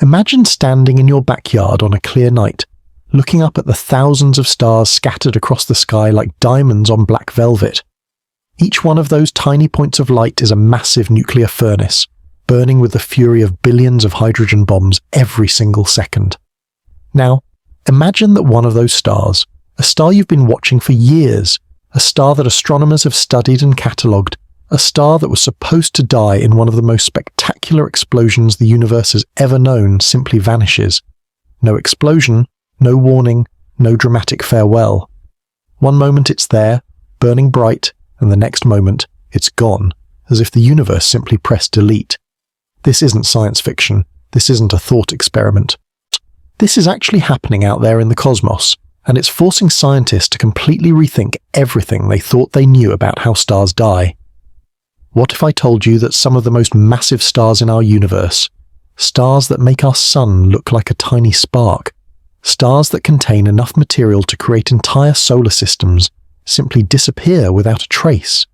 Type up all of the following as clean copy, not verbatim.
Imagine standing in your backyard on a clear night, looking up at the thousands of stars scattered across the sky like diamonds on black velvet. Each one of those tiny points of light is a massive nuclear furnace, burning with the fury of billions of hydrogen bombs every single second. Now, imagine that one of those stars, a star you've been watching for years, a star that astronomers have studied and catalogued, a star that was supposed to die in one of the most spectacular explosions the universe has ever known, simply vanishes. No explosion, no warning, no dramatic farewell. One moment it's there, burning bright, and the next moment it's gone, as if the universe simply pressed delete. This isn't science fiction. This isn't a thought experiment. This is actually happening out there in the cosmos, and it's forcing scientists to completely rethink everything they thought they knew about how stars die. What if I told you that some of the most massive stars in our universe, stars that make our sun look like a tiny spark, stars that contain enough material to create entire solar systems, simply disappear without a trace?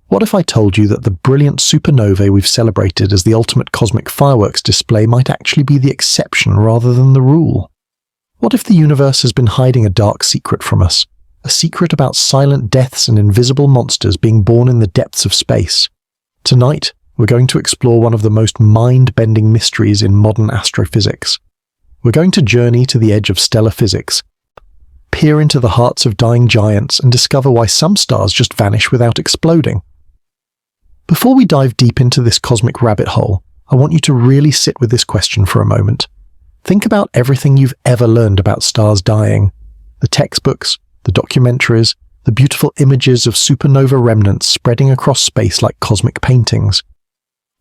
What if I told you that the brilliant supernovae we've celebrated as the ultimate cosmic fireworks display might actually be the exception rather than the rule? What if the universe has been hiding a dark secret from us? A secret about silent deaths and invisible monsters being born in the depths of space. Tonight, we're going to explore one of the most mind-bending mysteries in modern astrophysics. We're going to journey to the edge of stellar physics, peer into the hearts of dying giants, and discover why some stars just vanish without exploding. Before we dive deep into this cosmic rabbit hole, I want you to really sit with this question for a moment. Think about everything you've ever learned about stars dying. The textbooks, the documentaries, the beautiful images of supernova remnants spreading across space like cosmic paintings.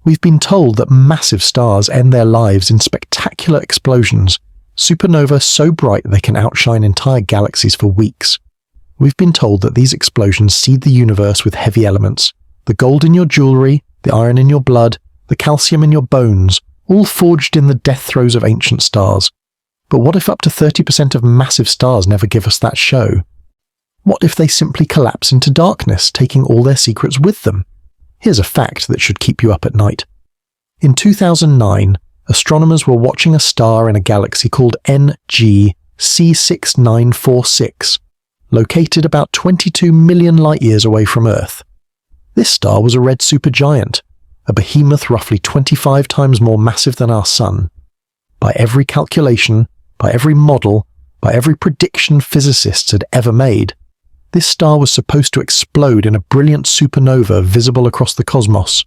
We've been told that massive stars end their lives in spectacular explosions, supernovae so bright they can outshine entire galaxies for weeks. We've been told that these explosions seed the universe with heavy elements, the gold in your jewelry, the iron in your blood, the calcium in your bones, all forged in the death throes of ancient stars. But what if up to 30% of massive stars never give us that show? What if they simply collapse into darkness, taking all their secrets with them? Here's a fact that should keep you up at night. In 2009, astronomers were watching a star in a galaxy called NG C6946, located about 22 million light-years away from Earth. This star was a red supergiant, a behemoth roughly 25 times more massive than our Sun. By every calculation, by every model, by every prediction physicists had ever made, this star was supposed to explode in a brilliant supernova visible across the cosmos.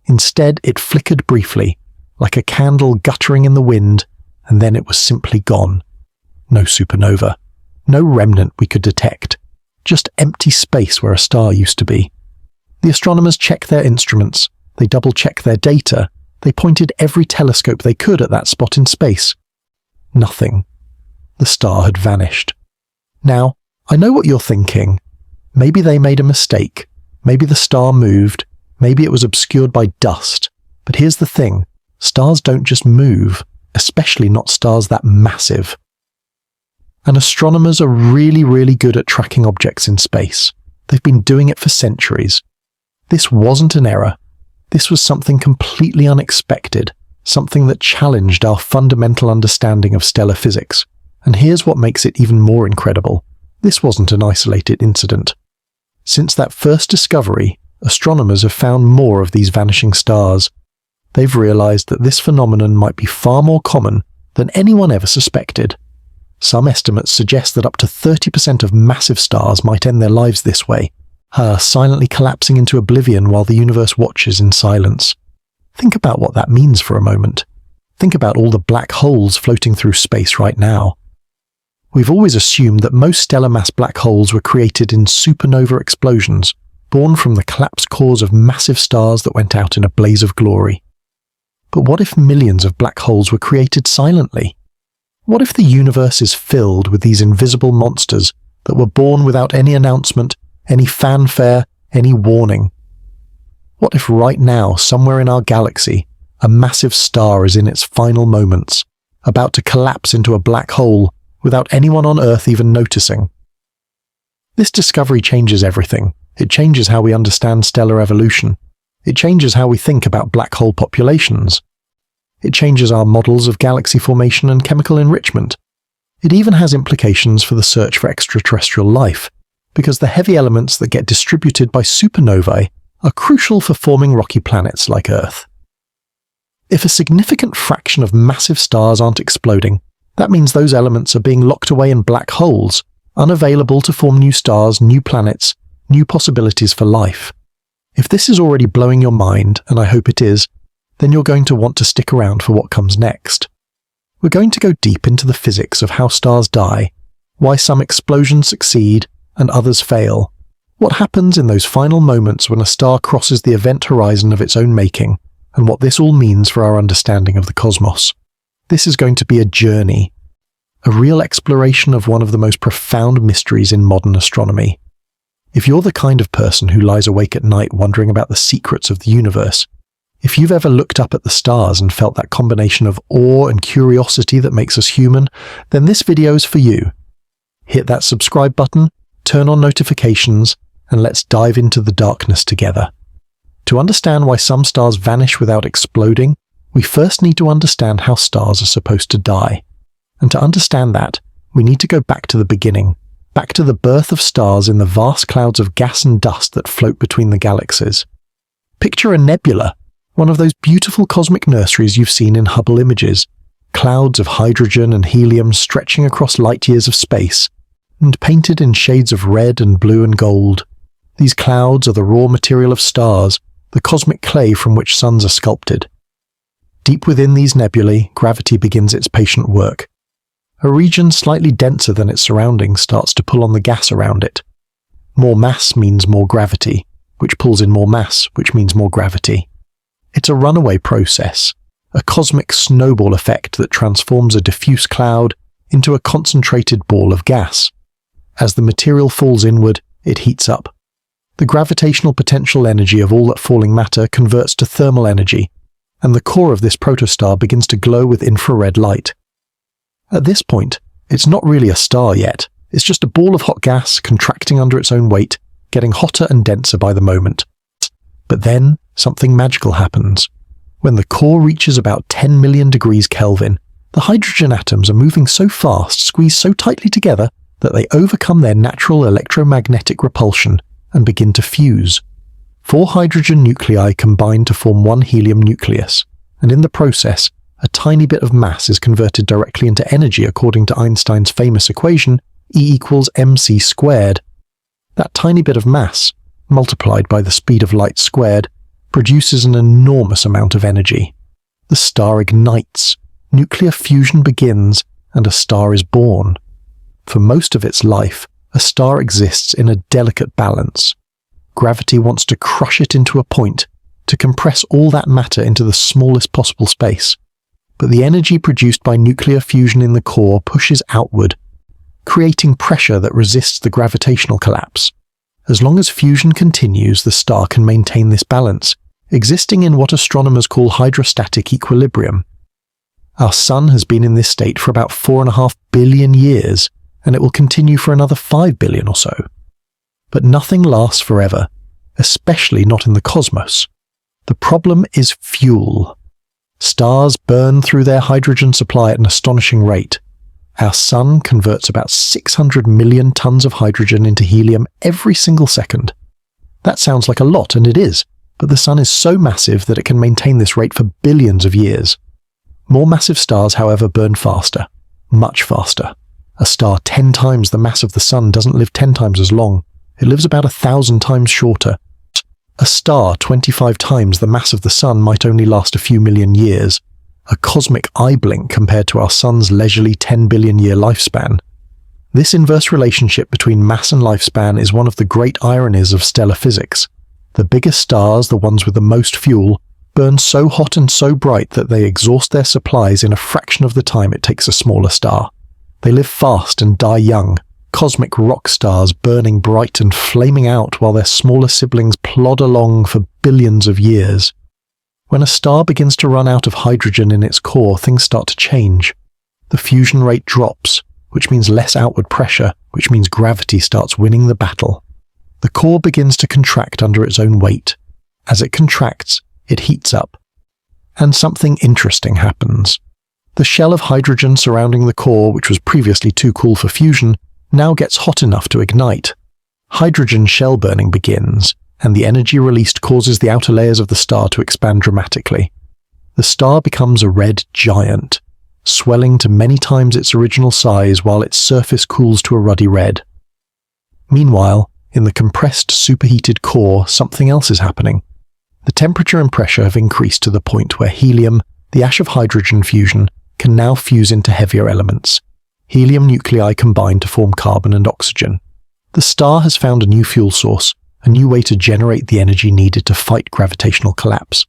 Instead, it flickered briefly, like a candle guttering in the wind, and then it was simply gone. No supernova, no remnant we could detect, just empty space where a star used to be. The astronomers checked their instruments, they double-checked their data, they pointed every telescope they could at that spot in space. Nothing. The star had vanished. Now, I know what you're thinking. Maybe they made a mistake. Maybe the star moved. Maybe it was obscured by dust. But here's the thing. Stars don't just move, especially not stars that massive. And astronomers are really good at tracking objects in space. They've been doing it for centuries. This wasn't an error. This was something completely unexpected, something that challenged our fundamental understanding of stellar physics. And here's what makes it even more incredible. This wasn't an isolated incident. Since that first discovery, astronomers have found more of these vanishing stars. They've realized that this phenomenon might be far more common than anyone ever suspected. Some estimates suggest that up to 30% of massive stars might end their lives this way, silently collapsing into oblivion while the universe watches in silence. Think about what that means for a moment. Think about all the black holes floating through space right now. We've always assumed that most stellar mass black holes were created in supernova explosions, born from the collapsed cores of massive stars that went out in a blaze of glory. But what if millions of black holes were created silently? What if the universe is filled with these invisible monsters that were born without any announcement, any fanfare, any warning? What if right now, somewhere in our galaxy, a massive star is in its final moments, about to collapse into a black hole without anyone on Earth even noticing? This discovery changes everything. It changes how we understand stellar evolution. It changes how we think about black hole populations. It changes our models of galaxy formation and chemical enrichment. It even has implications for the search for extraterrestrial life, because the heavy elements that get distributed by supernovae are crucial for forming rocky planets like Earth. If a significant fraction of massive stars aren't exploding, that means those elements are being locked away in black holes, unavailable to form new stars, new planets, new possibilities for life. If this is already blowing your mind, and I hope it is, then you're going to want to stick around for what comes next. We're going to go deep into the physics of how stars die, why some explosions succeed and others fail, what happens in those final moments when a star crosses the event horizon of its own making, and what this all means for our understanding of the cosmos. This is going to be a journey, a real exploration of one of the most profound mysteries in modern astronomy. If you're the kind of person who lies awake at night wondering about the secrets of the universe, if you've ever looked up at the stars and felt that combination of awe and curiosity that makes us human, then this video is for you. Hit that subscribe button, turn on notifications, and let's dive into the darkness together. To understand why some stars vanish without exploding, we first need to understand how stars are supposed to die. And to understand that, we need to go back to the beginning, back to the birth of stars in the vast clouds of gas and dust that float between the galaxies. Picture a nebula, one of those beautiful cosmic nurseries you've seen in Hubble images, clouds of hydrogen and helium stretching across light years of space, and painted in shades of red and blue and gold. These clouds are the raw material of stars, the cosmic clay from which suns are sculpted. Deep within these nebulae, gravity begins its patient work. A region slightly denser than its surroundings starts to pull on the gas around it. More mass means more gravity, which pulls in more mass, which means more gravity. It's a runaway process, a cosmic snowball effect that transforms a diffuse cloud into a concentrated ball of gas. As the material falls inward, it heats up. The gravitational potential energy of all that falling matter converts to thermal energy, and the core of this protostar begins to glow with infrared light. At this point, it's not really a star yet. It's just a ball of hot gas contracting under its own weight, getting hotter and denser by the moment. But then, something magical happens. When the core reaches about 10 million degrees Kelvin, the hydrogen atoms are moving so fast, squeezed so tightly together, that they overcome their natural electromagnetic repulsion and begin to fuse. 4 hydrogen nuclei combine to form one helium nucleus, and in the process, a tiny bit of mass is converted directly into energy according to Einstein's famous equation, E equals mc squared. That tiny bit of mass, multiplied by the speed of light squared, produces an enormous amount of energy. The star ignites, nuclear fusion begins, and a star is born. For most of its life, a star exists in a delicate balance. Gravity wants to crush it into a point, to compress all that matter into the smallest possible space. But the energy produced by nuclear fusion in the core pushes outward, creating pressure that resists the gravitational collapse. As long as fusion continues, the star can maintain this balance, existing in what astronomers call hydrostatic equilibrium. Our Sun has been in this state for about 4.5 billion years, and it will continue for another 5 billion or so. But nothing lasts forever, especially not in the cosmos. The problem is fuel. Stars burn through their hydrogen supply at an astonishing rate. Our Sun converts about 600 million tons of hydrogen into helium every single second. That sounds like a lot, and it is, but the Sun is so massive that it can maintain this rate for billions of years. More massive stars, however, burn faster, much faster. A star 10 times the mass of the Sun doesn't live 10 times as long. It lives about 1,000 times shorter. A star 25 times the mass of the Sun might only last a few million years, a cosmic eye blink compared to our Sun's leisurely 10 billion year lifespan. This inverse relationship between mass and lifespan is one of the great ironies of stellar physics. The biggest stars, the ones with the most fuel, burn so hot and so bright that they exhaust their supplies in a fraction of the time it takes a smaller star. They live fast and die young, cosmic rock stars burning bright and flaming out while their smaller siblings plod along for billions of years. When a star begins to run out of hydrogen in its core, things start to change. The fusion rate drops, which means less outward pressure, which means gravity starts winning the battle. The core begins to contract under its own weight. As it contracts, it heats up. And something interesting happens. The shell of hydrogen surrounding the core, which was previously too cool for fusion, now gets hot enough to ignite. Hydrogen shell burning begins, and the energy released causes the outer layers of the star to expand dramatically. The star becomes a red giant, swelling to many times its original size while its surface cools to a ruddy red. Meanwhile, in the compressed, superheated core, something else is happening. The temperature and pressure have increased to the point where helium, the ash of hydrogen fusion, can now fuse into heavier elements. Helium nuclei combine to form carbon and oxygen. The star has found a new fuel source, a new way to generate the energy needed to fight gravitational collapse.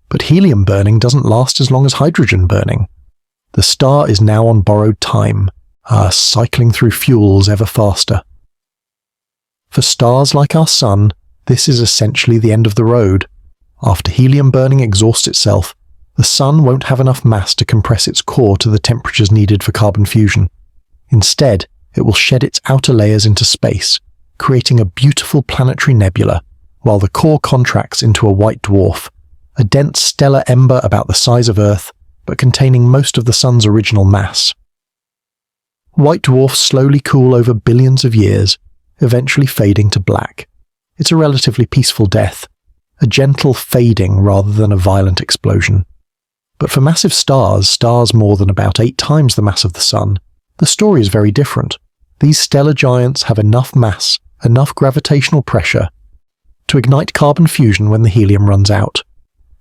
But helium burning doesn't last as long as hydrogen burning. The star is now on borrowed time, cycling through fuels ever faster. For stars like our Sun, this is essentially the end of the road. After helium burning exhausts itself, the Sun won't have enough mass to compress its core to the temperatures needed for carbon fusion. Instead, it will shed its outer layers into space, creating a beautiful planetary nebula, while the core contracts into a white dwarf, a dense stellar ember about the size of Earth, but containing most of the Sun's original mass. White dwarfs slowly cool over billions of years, eventually fading to black. It's a relatively peaceful death, a gentle fading rather than a violent explosion. But for massive stars more than about 8 times the mass of the Sun, the story is very different. These stellar giants have enough mass, enough gravitational pressure, to ignite carbon fusion when the helium runs out.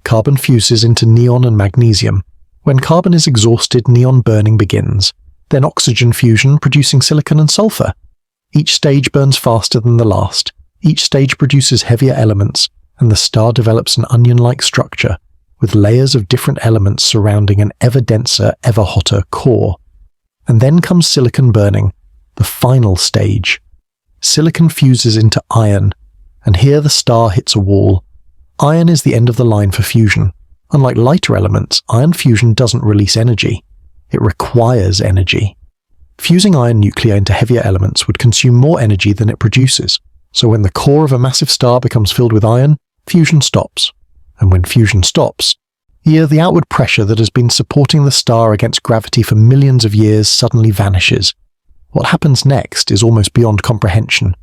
Carbon fuses into neon and magnesium. When carbon is exhausted, neon burning begins, then oxygen fusion producing silicon and sulfur. Each stage burns faster than the last. Each stage produces heavier elements, and the star develops an onion-like structure, with layers of different elements surrounding an ever denser, ever hotter core. And then comes silicon burning, the final stage. Silicon fuses into iron, and here the star hits a wall. Iron is the end of the line for fusion. Unlike lighter elements, iron fusion doesn't release energy. It requires energy. Fusing iron nuclei into heavier elements would consume more energy than it produces. So when the core of a massive star becomes filled with iron, fusion stops. And when fusion stops, the outward pressure that has been supporting the star against gravity for millions of years suddenly vanishes. What happens next is almost beyond comprehension.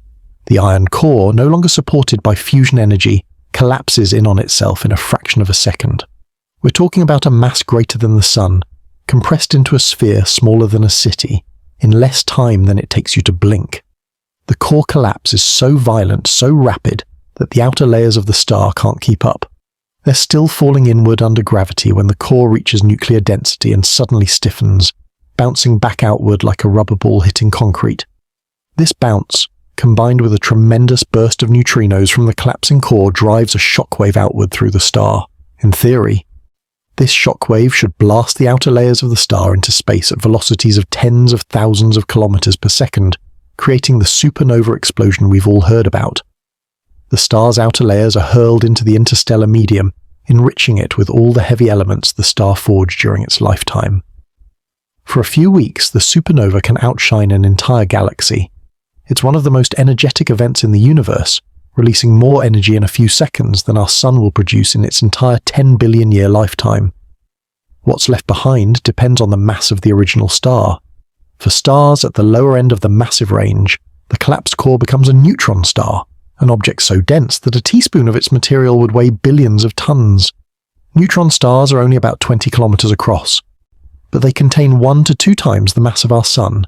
The iron core, no longer supported by fusion energy, collapses in on itself in a fraction of a second. We're talking about a mass greater than the Sun, compressed into a sphere smaller than a city, in less time than it takes you to blink. The core collapse is so violent, so rapid, that the outer layers of the star can't keep up. They're still falling inward under gravity when the core reaches nuclear density and suddenly stiffens, bouncing back outward like a rubber ball hitting concrete. This bounce, combined with a tremendous burst of neutrinos from the collapsing core, drives a shockwave outward through the star. In theory, this shockwave should blast the outer layers of the star into space at velocities of tens of thousands of kilometers per second, creating the supernova explosion we've all heard about. The star's outer layers are hurled into the interstellar medium, enriching it with all the heavy elements the star forged during its lifetime. For a few weeks, the supernova can outshine an entire galaxy. It's one of the most energetic events in the universe, releasing more energy in a few seconds than our Sun will produce in its entire 10 billion year lifetime. What's left behind depends on the mass of the original star. For stars at the lower end of the massive range, the collapsed core becomes a neutron star, an object so dense that a teaspoon of its material would weigh billions of tons. Neutron stars are only about 20 kilometers across, but they contain 1 to 2 times the mass of our Sun.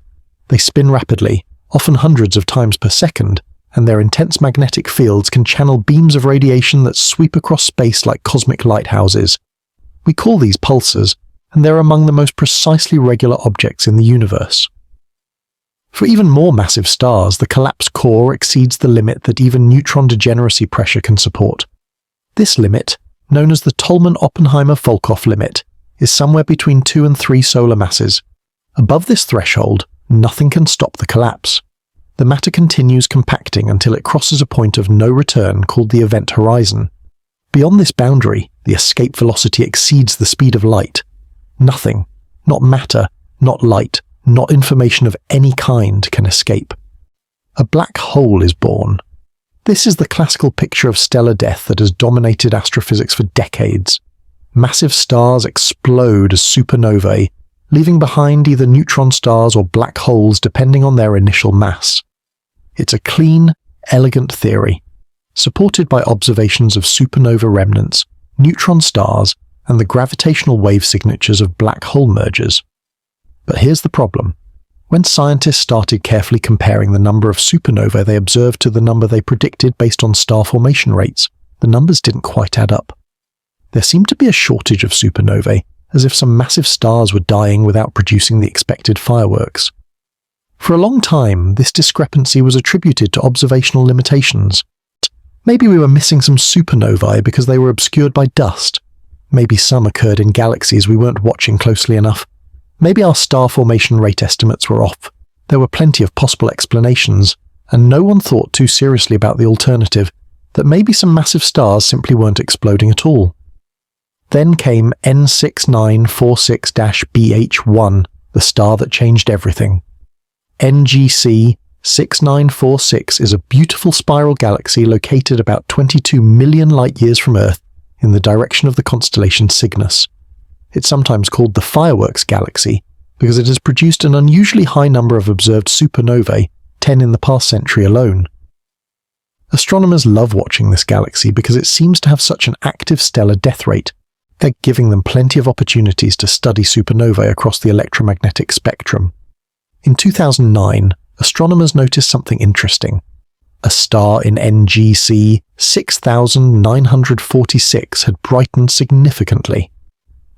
They spin rapidly, often hundreds of times per second, and their intense magnetic fields can channel beams of radiation that sweep across space like cosmic lighthouses. We call these pulsars, and they're among the most precisely regular objects in the universe. For even more massive stars, the collapsed core exceeds the limit that even neutron degeneracy pressure can support. This limit, known as the Tolman-Oppenheimer-Volkoff limit, is somewhere between 2 and 3 solar masses. Above this threshold, nothing can stop the collapse. The matter continues compacting until it crosses a point of no return called the event horizon. Beyond this boundary, the escape velocity exceeds the speed of light. Nothing, not matter, not light, not information of any kind, can escape. A black hole is born. This is the classical picture of stellar death that has dominated astrophysics for decades. massive stars explode as supernovae, leaving behind either neutron stars or black holes depending on their initial mass. It's a clean, elegant theory, supported by observations of supernova remnants, neutron stars, and the gravitational wave signatures of black hole mergers. But here's the problem. When scientists started carefully comparing the number of supernovae they observed to the number they predicted based on star formation rates, the numbers didn't quite add up. There seemed to be a shortage of supernovae, as if some massive stars were dying without producing the expected fireworks. For a long time, this discrepancy was attributed to observational limitations. Maybe we were missing some supernovae because they were obscured by dust. Maybe some occurred in galaxies we weren't watching closely enough. Maybe our star formation rate estimates were off. There were plenty of possible explanations, and no one thought too seriously about the alternative, that maybe some massive stars simply weren't exploding at all. Then came N6946-BH1, the star that changed everything. NGC 6946 is a beautiful spiral galaxy located about 22 million light-years from Earth in the direction of the constellation Cygnus. It's sometimes called the Fireworks Galaxy because it has produced an unusually high number of observed supernovae, 10 in the past century alone. Astronomers love watching this galaxy because it seems to have such an active stellar death rate. They're giving them plenty of opportunities to study supernovae across the electromagnetic spectrum. In 2009, astronomers noticed something interesting. A star in NGC 6946 had brightened significantly.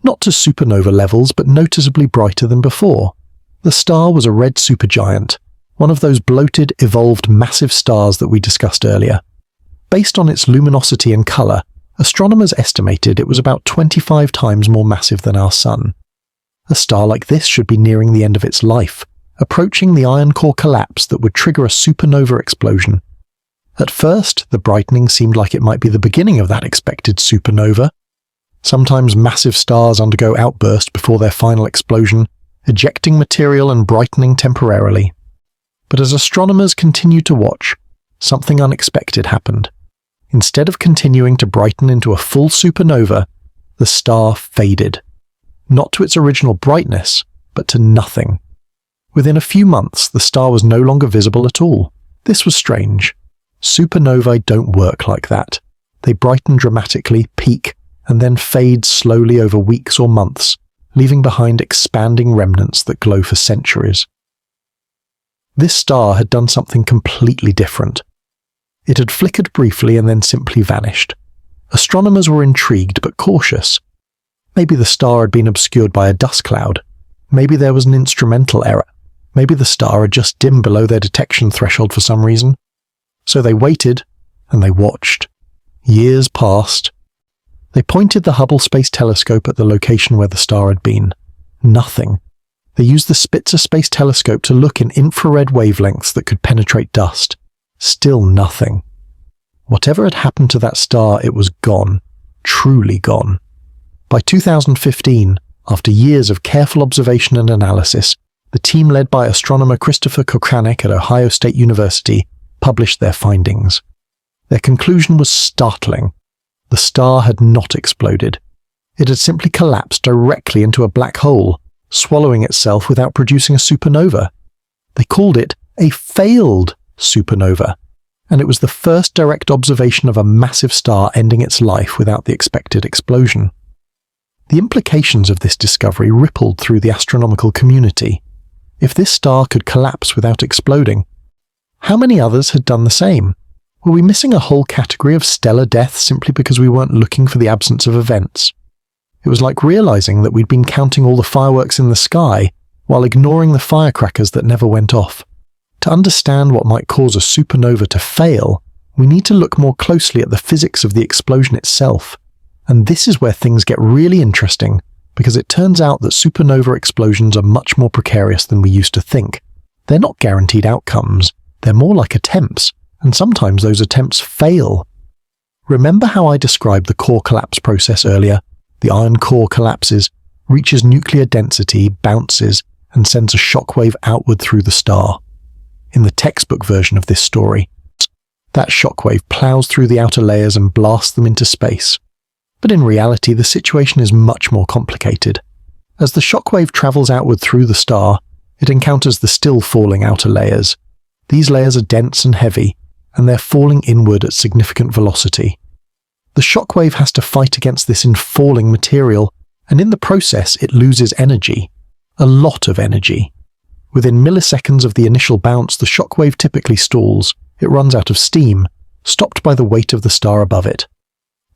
Not to supernova levels, but noticeably brighter than before. The star was a red supergiant, one of those bloated, evolved massive stars that we discussed earlier. Based on its luminosity and color, astronomers estimated it was about 25 times more massive than our Sun. A star like this should be nearing the end of its life, approaching the iron core collapse that would trigger a supernova explosion. At first, the brightening seemed like it might be the beginning of that expected supernova. Sometimes massive stars undergo outburst before their final explosion, ejecting material and brightening temporarily. But as astronomers continued to watch, something unexpected happened. Instead of continuing to brighten into a full supernova, the star faded. Not to its original brightness, but to nothing. Within a few months, the star was no longer visible at all. This was strange. Supernovae don't work like that. They brighten dramatically, peak, and then fade slowly over weeks or months, leaving behind expanding remnants that glow for centuries. This star had done something completely different. It had flickered briefly and then simply vanished. Astronomers were intrigued but cautious. Maybe the star had been obscured by a dust cloud. Maybe there was an instrumental error. Maybe the star had just dimmed below their detection threshold for some reason. So they waited, and they watched. Years passed. They pointed the Hubble Space Telescope at the location where the star had been. Nothing. They used the Spitzer Space Telescope to look in infrared wavelengths that could penetrate dust. Still nothing. Whatever had happened to that star, it was gone. Truly gone. By 2015, after years of careful observation and analysis, the team led by astronomer Christopher Kochanek at Ohio State University published their findings. Their conclusion was startling. The star had not exploded. It had simply collapsed directly into a black hole, swallowing itself without producing a supernova. They called it a failed supernova, and it was the first direct observation of a massive star ending its life without the expected explosion. The implications of this discovery rippled through the astronomical community. If this star could collapse without exploding, how many others had done the same? Were we missing a whole category of stellar death simply because we weren't looking for the absence of events? It was like realizing that we'd been counting all the fireworks in the sky while ignoring the firecrackers that never went off. To understand what might cause a supernova to fail, we need to look more closely at the physics of the explosion itself. And this is where things get really interesting, because it turns out that supernova explosions are much more precarious than we used to think. They're not guaranteed outcomes. They're more like attempts, and sometimes those attempts fail. Remember how I described the core collapse process earlier? The iron core collapses, reaches nuclear density, bounces, and sends a shockwave outward through the star. In the textbook version of this story, that shockwave plows through the outer layers and blasts them into space. But in reality, the situation is much more complicated. As the shockwave travels outward through the star, it encounters the still falling outer layers. These layers are dense and heavy, and they're falling inward at significant velocity. The shockwave has to fight against this in falling material, and in the process it loses energy. A lot of energy. Within milliseconds of the initial bounce, the shockwave typically stalls. It runs out of steam, stopped by the weight of the star above it.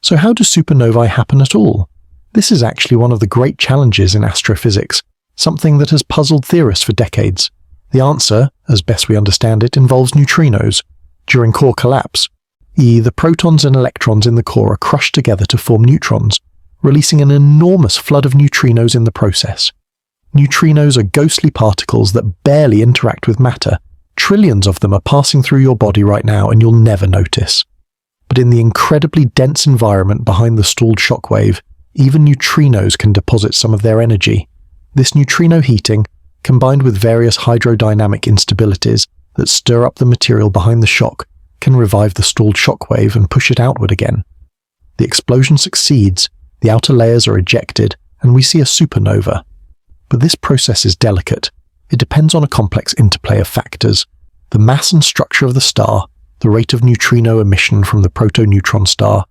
So how do supernovae happen at all? This is actually one of the great challenges in astrophysics, something that has puzzled theorists for decades. The answer, as best we understand it, involves neutrinos. During core collapse, the protons and electrons in the core are crushed together to form neutrons, releasing an enormous flood of neutrinos in the process. Neutrinos are ghostly particles that barely interact with matter. Trillions of them are passing through your body right now and you'll never notice. But in the incredibly dense environment behind the stalled shockwave, even neutrinos can deposit some of their energy. This neutrino heating, combined with various hydrodynamic instabilities that stir up the material behind the shock, can revive the stalled shockwave and push it outward again. The explosion succeeds, the outer layers are ejected, and we see a supernova. But this process is delicate. It depends on a complex interplay of factors: the mass and structure of the star, the rate of neutrino emission from the protoneutron star,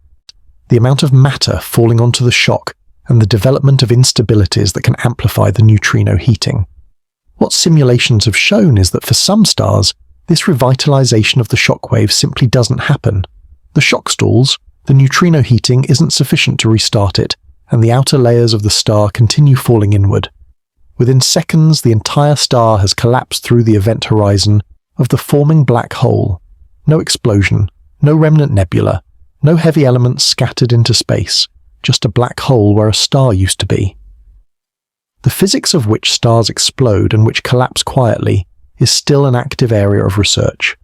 the amount of matter falling onto the shock, and the development of instabilities that can amplify the neutrino heating. What simulations have shown is that for some stars, this revitalization of the shockwave simply doesn't happen. The shock stalls, the neutrino heating isn't sufficient to restart it, and the outer layers of the star continue falling inward. Within seconds, the entire star has collapsed through the event horizon of the forming black hole. No explosion, no remnant nebula, no heavy elements scattered into space, just a black hole where a star used to be. The physics of which stars explode and which collapse quietly is still an active area of research.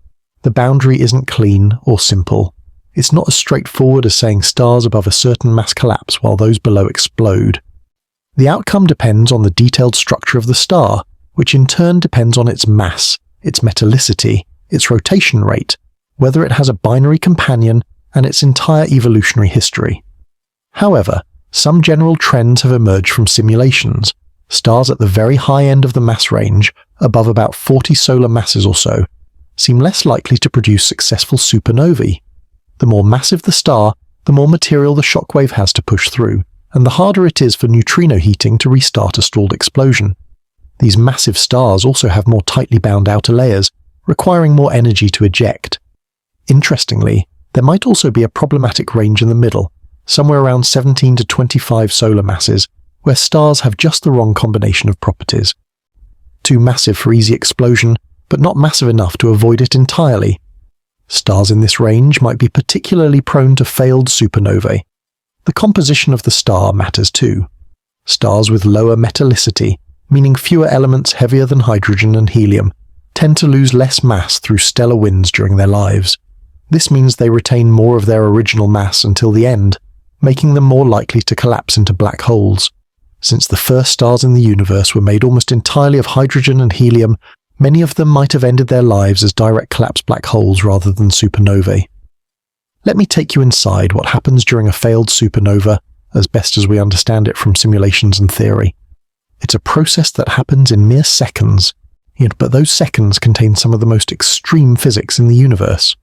The boundary isn't clean or simple. It's not as straightforward as saying stars above a certain mass collapse while those below explode. The outcome depends on the detailed structure of the star, which in turn depends on its mass, its metallicity, its rotation rate, whether it has a binary companion, and its entire evolutionary history. However, some general trends have emerged from simulations. Stars at the very high end of the mass range, above about 40 solar masses or so, seem less likely to produce successful supernovae. The more massive the star, the more material the shockwave has to push through, and the harder it is for neutrino heating to restart a stalled explosion. These massive stars also have more tightly bound outer layers, requiring more energy to eject. Interestingly, there might also be a problematic range in the middle, somewhere around 17 to 25 solar masses, where stars have just the wrong combination of properties. Too massive for easy explosion, but not massive enough to avoid it entirely. Stars in this range might be particularly prone to failed supernovae. The composition of the star matters too. Stars with lower metallicity, meaning fewer elements heavier than hydrogen and helium, tend to lose less mass through stellar winds during their lives. This means they retain more of their original mass until the end, making them more likely to collapse into black holes. Since the first stars in the universe were made almost entirely of hydrogen and helium, many of them might have ended their lives as direct collapse black holes rather than supernovae. Let me take you inside what happens during a failed supernova, as best as we understand it from simulations and theory. It's a process that happens in mere seconds, but those seconds contain some of the most extreme physics in the universe.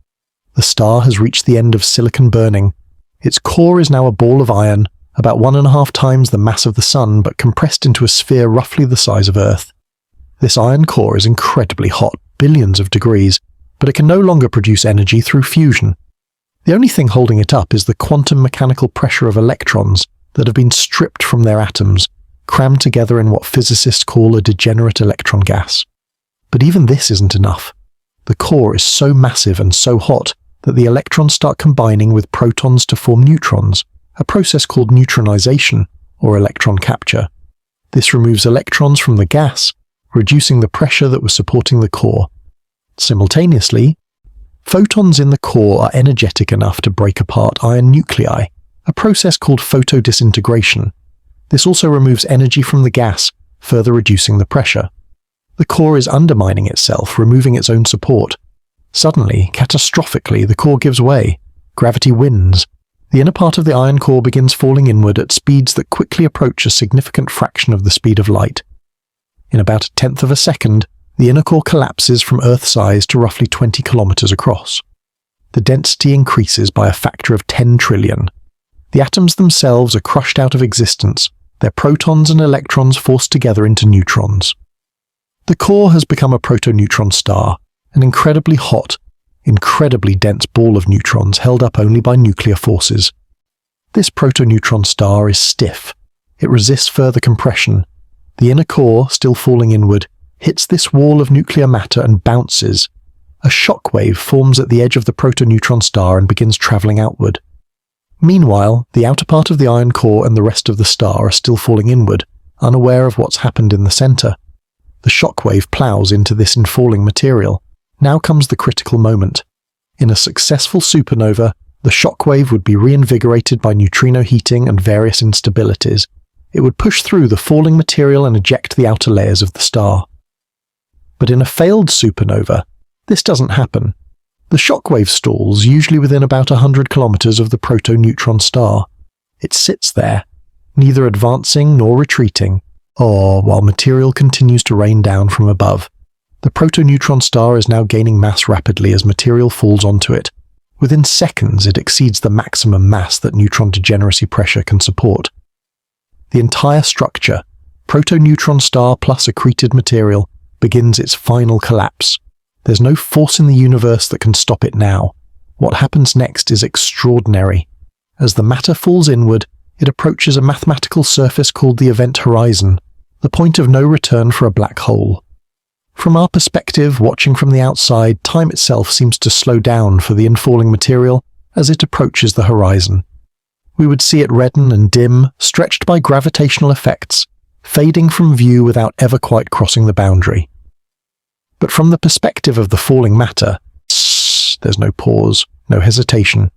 The star has reached the end of silicon burning. Its core is now a ball of iron, about 1.5 times the mass of the Sun, but compressed into a sphere roughly the size of Earth. This iron core is incredibly hot, billions of degrees, but it can no longer produce energy through fusion. The only thing holding it up is the quantum mechanical pressure of electrons that have been stripped from their atoms, crammed together in what physicists call a degenerate electron gas. But even this isn't enough. The core is so massive and so hot that the electrons start combining with protons to form neutrons, a process called neutronization, or electron capture. This removes electrons from the gas, reducing the pressure that was supporting the core. Simultaneously, photons in the core are energetic enough to break apart iron nuclei, a process called photodisintegration. This also removes energy from the gas, further reducing the pressure. The core is undermining itself, removing its own support. Suddenly, catastrophically, the core gives way. Gravity wins. The inner part of the iron core begins falling inward at speeds that quickly approach a significant fraction of the speed of light. In about a tenth of a second, the inner core collapses from Earth size to roughly 20 kilometers across. The density increases by a factor of 10 trillion. The atoms themselves are crushed out of existence, their protons and electrons forced together into neutrons. The core has become a protoneutron star, an incredibly hot, incredibly dense ball of neutrons held up only by nuclear forces. This protoneutron star is stiff. It resists further compression. The inner core, still falling inward, hits this wall of nuclear matter and bounces. A shock wave forms at the edge of the protoneutron star and begins travelling outward. Meanwhile, the outer part of the iron core and the rest of the star are still falling inward, unaware of what's happened in the centre. The shock wave ploughs into this infalling material. Now comes the critical moment. In a successful supernova, the shock wave would be reinvigorated by neutrino heating and various instabilities. It would push through the falling material and eject the outer layers of the star. But in a failed supernova, this doesn't happen. The shockwave stalls, usually within about 100 kilometers of the protoneutron star. It sits there, neither advancing nor retreating, while material continues to rain down from above. The protoneutron star is now gaining mass rapidly as material falls onto it. Within seconds, it exceeds the maximum mass that neutron degeneracy pressure can support. The entire structure, protoneutron star plus accreted material, begins its final collapse. There's no force in the universe that can stop it now. What happens next is extraordinary. As the matter falls inward, it approaches a mathematical surface called the event horizon, the point of no return for a black hole. From our perspective, watching from the outside, time itself seems to slow down for the infalling material as it approaches the horizon. We would see it redden and dim, stretched by gravitational effects, fading from view without ever quite crossing the boundary. But from the perspective of the falling matter, there's no pause, no hesitation.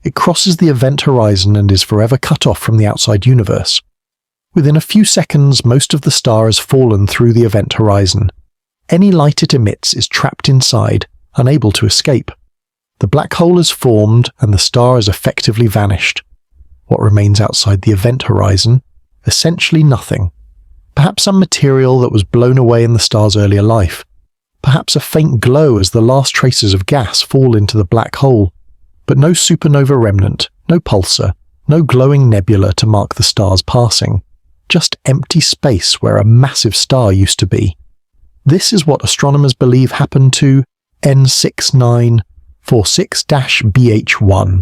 It crosses the event horizon and is forever cut off from the outside universe. Within a few seconds, most of the star has fallen through the event horizon. Any light it emits is trapped inside, unable to escape. The black hole is formed and the star has effectively vanished. What remains outside the event horizon? Essentially nothing. Perhaps some material that was blown away in the star's earlier life. Perhaps a faint glow as the last traces of gas fall into the black hole. But no supernova remnant, no pulsar, no glowing nebula to mark the star's passing. Just empty space where a massive star used to be. This is what astronomers believe happened to N6946-BH1.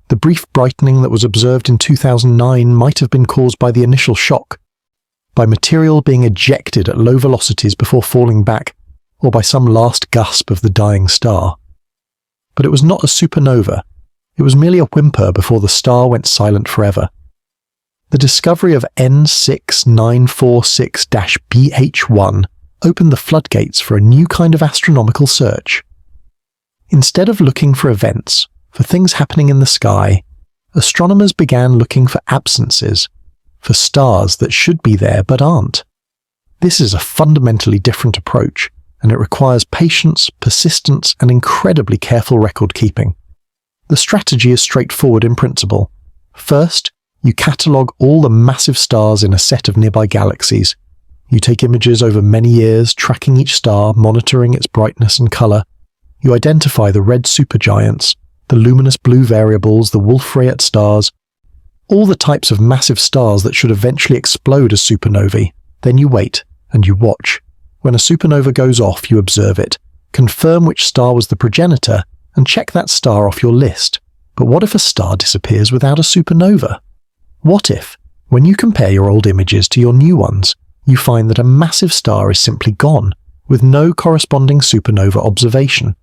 The brief brightening that was observed in 2009 might have been caused by the initial shock, by material being ejected at low velocities before falling back, or by some last gasp of the dying star. But it was not a supernova. It was merely a whimper before the star went silent forever. The discovery of N6946-BH1 opened the floodgates for a new kind of astronomical search. Instead of looking for events, for things happening in the sky, astronomers began looking for absences, for stars that should be there but aren't. This is a fundamentally different approach, and it requires patience, persistence, and incredibly careful record-keeping. The strategy is straightforward in principle. First, you catalogue all the massive stars in a set of nearby galaxies. You take images over many years, tracking each star, monitoring its brightness and colour. You identify the red supergiants, the luminous blue variables, the Wolf-Rayet stars, all the types of massive stars that should eventually explode as supernovae. Then you wait, and you watch. When a supernova goes off, you observe it, confirm which star was the progenitor, and check that star off your list. But what if a star disappears without a supernova? What if, when you compare your old images to your new ones, you find that a massive star is simply gone, with no corresponding supernova observation?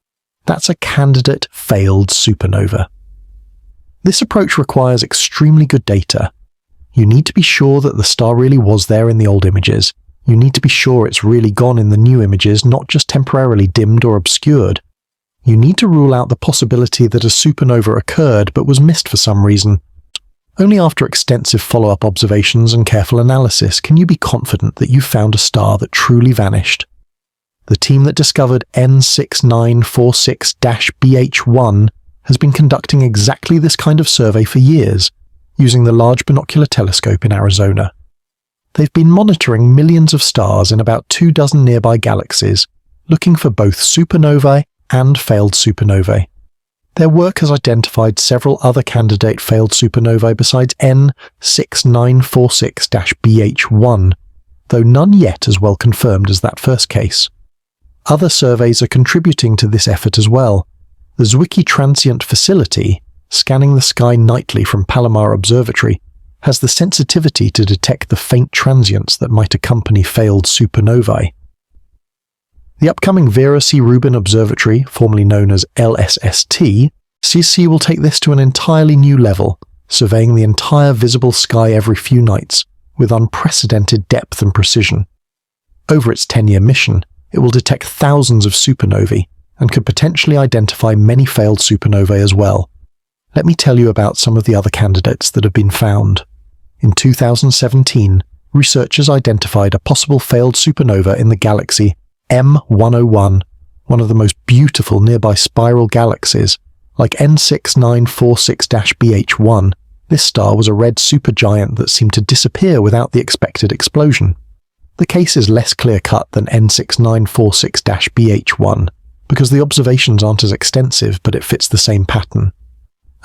That's a candidate failed supernova. This approach requires extremely good data. You need to be sure that the star really was there in the old images. You need to be sure it's really gone in the new images, not just temporarily dimmed or obscured. You need to rule out the possibility that a supernova occurred but was missed for some reason. Only after extensive follow-up observations and careful analysis can you be confident that you've found a star that truly vanished. The team that discovered N6946-BH1 has been conducting exactly this kind of survey for years, using the Large Binocular Telescope in Arizona. They've been monitoring millions of stars in about 24 nearby galaxies, looking for both supernovae and failed supernovae. Their work has identified several other candidate failed supernovae besides N6946-BH1, though none yet as well confirmed as that first case. Other surveys are contributing to this effort as well. The Zwicky Transient Facility, scanning the sky nightly from Palomar Observatory, has the sensitivity to detect the faint transients that might accompany failed supernovae. The upcoming Vera C. Rubin Observatory, formerly known as LSST, CC will take this to an entirely new level, surveying the entire visible sky every few nights, with unprecedented depth and precision. Over its 10-year mission, it will detect thousands of supernovae, and could potentially identify many failed supernovae as well. Let me tell you about some of the other candidates that have been found. In 2017, researchers identified a possible failed supernova in the galaxy M101, one of the most beautiful nearby spiral galaxies. Like N6946-BH1, this star was a red supergiant that seemed to disappear without the expected explosion. The case is less clear-cut than N6946-BH1, because the observations aren't as extensive, but it fits the same pattern.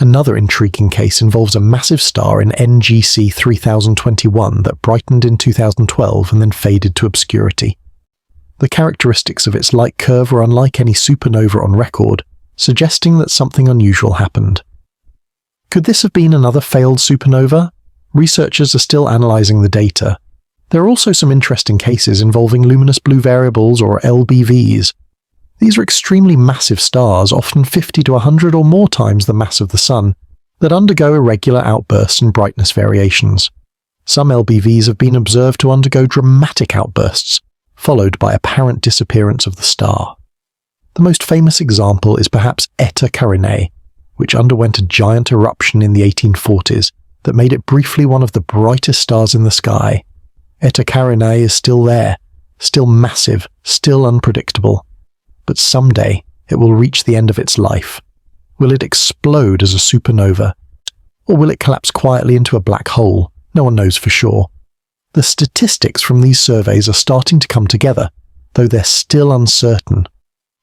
Another intriguing case involves a massive star in NGC 3021 that brightened in 2012 and then faded to obscurity. The characteristics of its light curve were unlike any supernova on record, suggesting that something unusual happened. Could this have been another failed supernova? Researchers are still analyzing the data. There are also some interesting cases involving luminous blue variables, or LBVs. These are extremely massive stars, often 50 to 100 or more times the mass of the Sun, that undergo irregular outbursts and brightness variations. Some LBVs have been observed to undergo dramatic outbursts, followed by apparent disappearance of the star. The most famous example is perhaps Eta Carinae, which underwent a giant eruption in the 1840s that made it briefly one of the brightest stars in the sky. Eta Carinae is still there, still massive, still unpredictable. But someday it will reach the end of its life. Will it explode as a supernova? Or will it collapse quietly into a black hole? No one knows for sure. The statistics from these surveys are starting to come together, though they're still uncertain.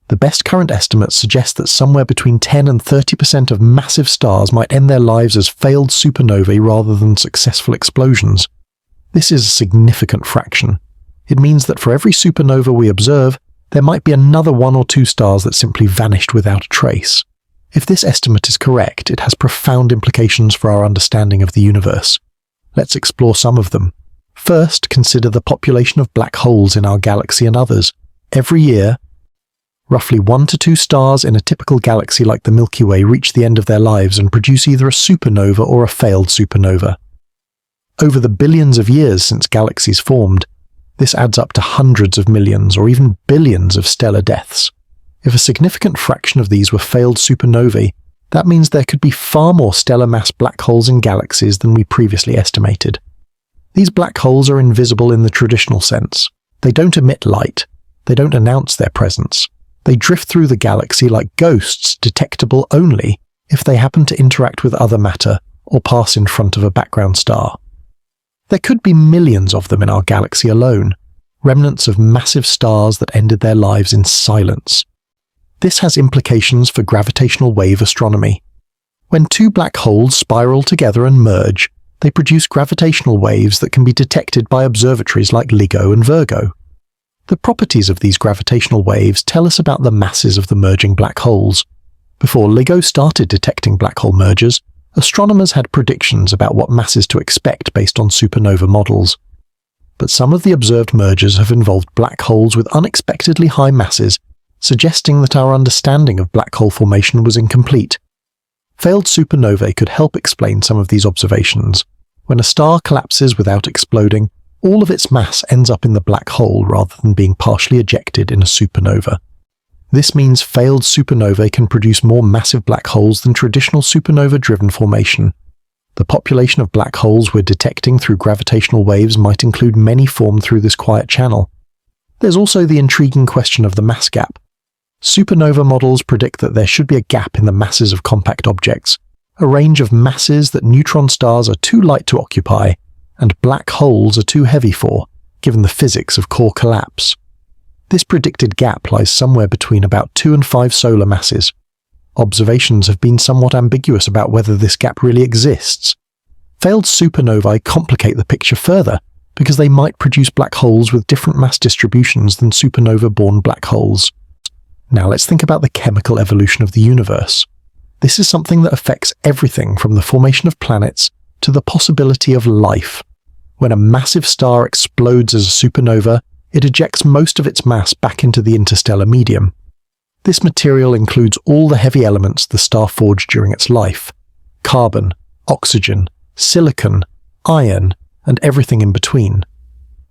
The best current estimates suggest that somewhere between 10 and 30% of massive stars might end their lives as failed supernovae rather than successful explosions. This is a significant fraction. It means that for every supernova we observe, there might be another 1 or 2 stars that simply vanished without a trace. If this estimate is correct, it has profound implications for our understanding of the universe. Let's explore some of them. First, consider the population of black holes in our galaxy and others. Every year, roughly 1 to 2 stars in a typical galaxy like the Milky Way reach the end of their lives and produce either a supernova or a failed supernova. Over the billions of years since galaxies formed, this adds up to hundreds of millions or even billions of stellar deaths. If a significant fraction of these were failed supernovae, that means there could be far more stellar mass black holes in galaxies than we previously estimated. These black holes are invisible in the traditional sense. They don't emit light. They don't announce their presence. They drift through the galaxy like ghosts, detectable only if they happen to interact with other matter or pass in front of a background star. There could be millions of them in our galaxy alone, remnants of massive stars that ended their lives in silence. This has implications for gravitational wave astronomy. When 2 black holes spiral together and merge, they produce gravitational waves that can be detected by observatories like LIGO and Virgo. The properties of these gravitational waves tell us about the masses of the merging black holes. Before LIGO started detecting black hole mergers, astronomers had predictions about what masses to expect based on supernova models. But some of the observed mergers have involved black holes with unexpectedly high masses, suggesting that our understanding of black hole formation was incomplete. Failed supernovae could help explain some of these observations. When a star collapses without exploding, all of its mass ends up in the black hole rather than being partially ejected in a supernova. This means failed supernovae can produce more massive black holes than traditional supernova-driven formation. The population of black holes we're detecting through gravitational waves might include many formed through this quiet channel. There's also the intriguing question of the mass gap. Supernova models predict that there should be a gap in the masses of compact objects, a range of masses that neutron stars are too light to occupy and black holes are too heavy for, given the physics of core collapse. This predicted gap lies somewhere between about 2 and 5 solar masses. Observations have been somewhat ambiguous about whether this gap really exists. Failed supernovae complicate the picture further because they might produce black holes with different mass distributions than supernova-born black holes. Now let's think about the chemical evolution of the universe. This is something that affects everything from the formation of planets to the possibility of life. When a massive star explodes as a supernova, it ejects most of its mass back into the interstellar medium. This material includes all the heavy elements the star forged during its life: carbon, oxygen, silicon, iron, and everything in between.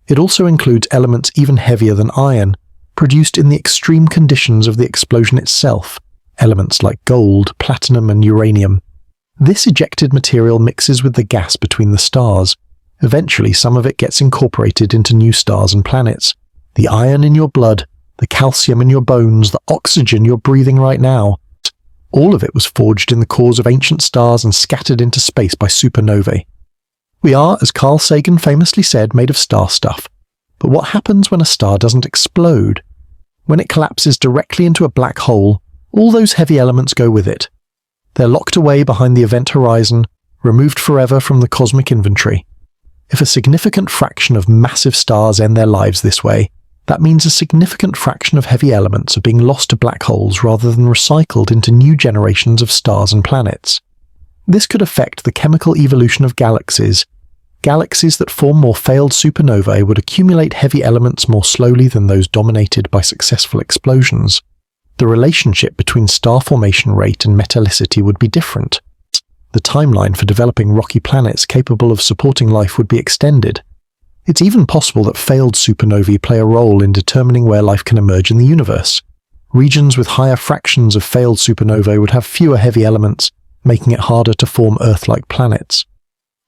It also includes elements even heavier than iron, produced in the extreme conditions of the explosion itself, elements like gold, platinum, and uranium. This ejected material mixes with the gas between the stars. Eventually, some of it gets incorporated into new stars and planets. The iron in your blood, the calcium in your bones, the oxygen you're breathing right now. All of it was forged in the cores of ancient stars and scattered into space by supernovae. We are, as Carl Sagan famously said, made of star stuff. But what happens when a star doesn't explode? When it collapses directly into a black hole, all those heavy elements go with it. They're locked away behind the event horizon, removed forever from the cosmic inventory. If a significant fraction of massive stars end their lives this way, that means a significant fraction of heavy elements are being lost to black holes rather than recycled into new generations of stars and planets. This could affect the chemical evolution of galaxies. Galaxies that form more failed supernovae would accumulate heavy elements more slowly than those dominated by successful explosions. The relationship between star formation rate and metallicity would be different. The timeline for developing rocky planets capable of supporting life would be extended. It's even possible that failed supernovae play a role in determining where life can emerge in the universe. Regions with higher fractions of failed supernovae would have fewer heavy elements, making it harder to form Earth-like planets.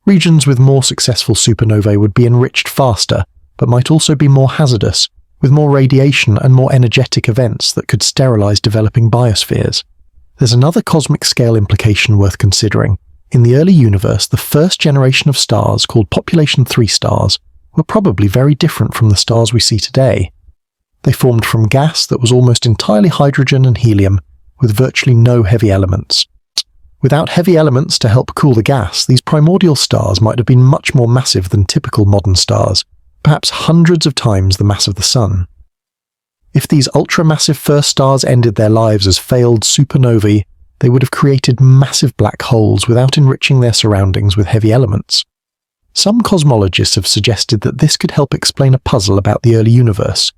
Regions with more successful supernovae would be enriched faster, but might also be more hazardous, with more radiation and more energetic events that could sterilize developing biospheres. There's another cosmic scale implication worth considering. In the early universe, the first generation of stars, called population 3 stars, were probably very different from the stars we see today. They formed from gas that was almost entirely hydrogen and helium, with virtually no heavy elements. Without heavy elements to help cool the gas, these primordial stars might have been much more massive than typical modern stars, perhaps hundreds of times the mass of the Sun. If these ultramassive first stars ended their lives as failed supernovae, they would have created massive black holes without enriching their surroundings with heavy elements. Some cosmologists have suggested that this could help explain a puzzle about the early universe.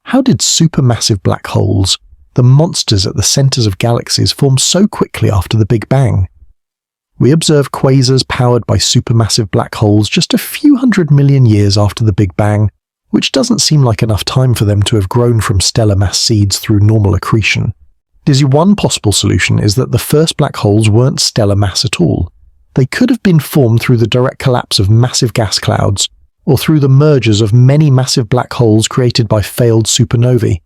How did supermassive black holes, the monsters at the centers of galaxies, form so quickly after the Big Bang? We observe quasars powered by supermassive black holes just a few hundred million years after the Big Bang, which doesn't seem like enough time for them to have grown from stellar mass seeds through normal accretion. One possible solution is that the first black holes weren't stellar mass at all. They could have been formed through the direct collapse of massive gas clouds, or through the mergers of many massive black holes created by failed supernovae.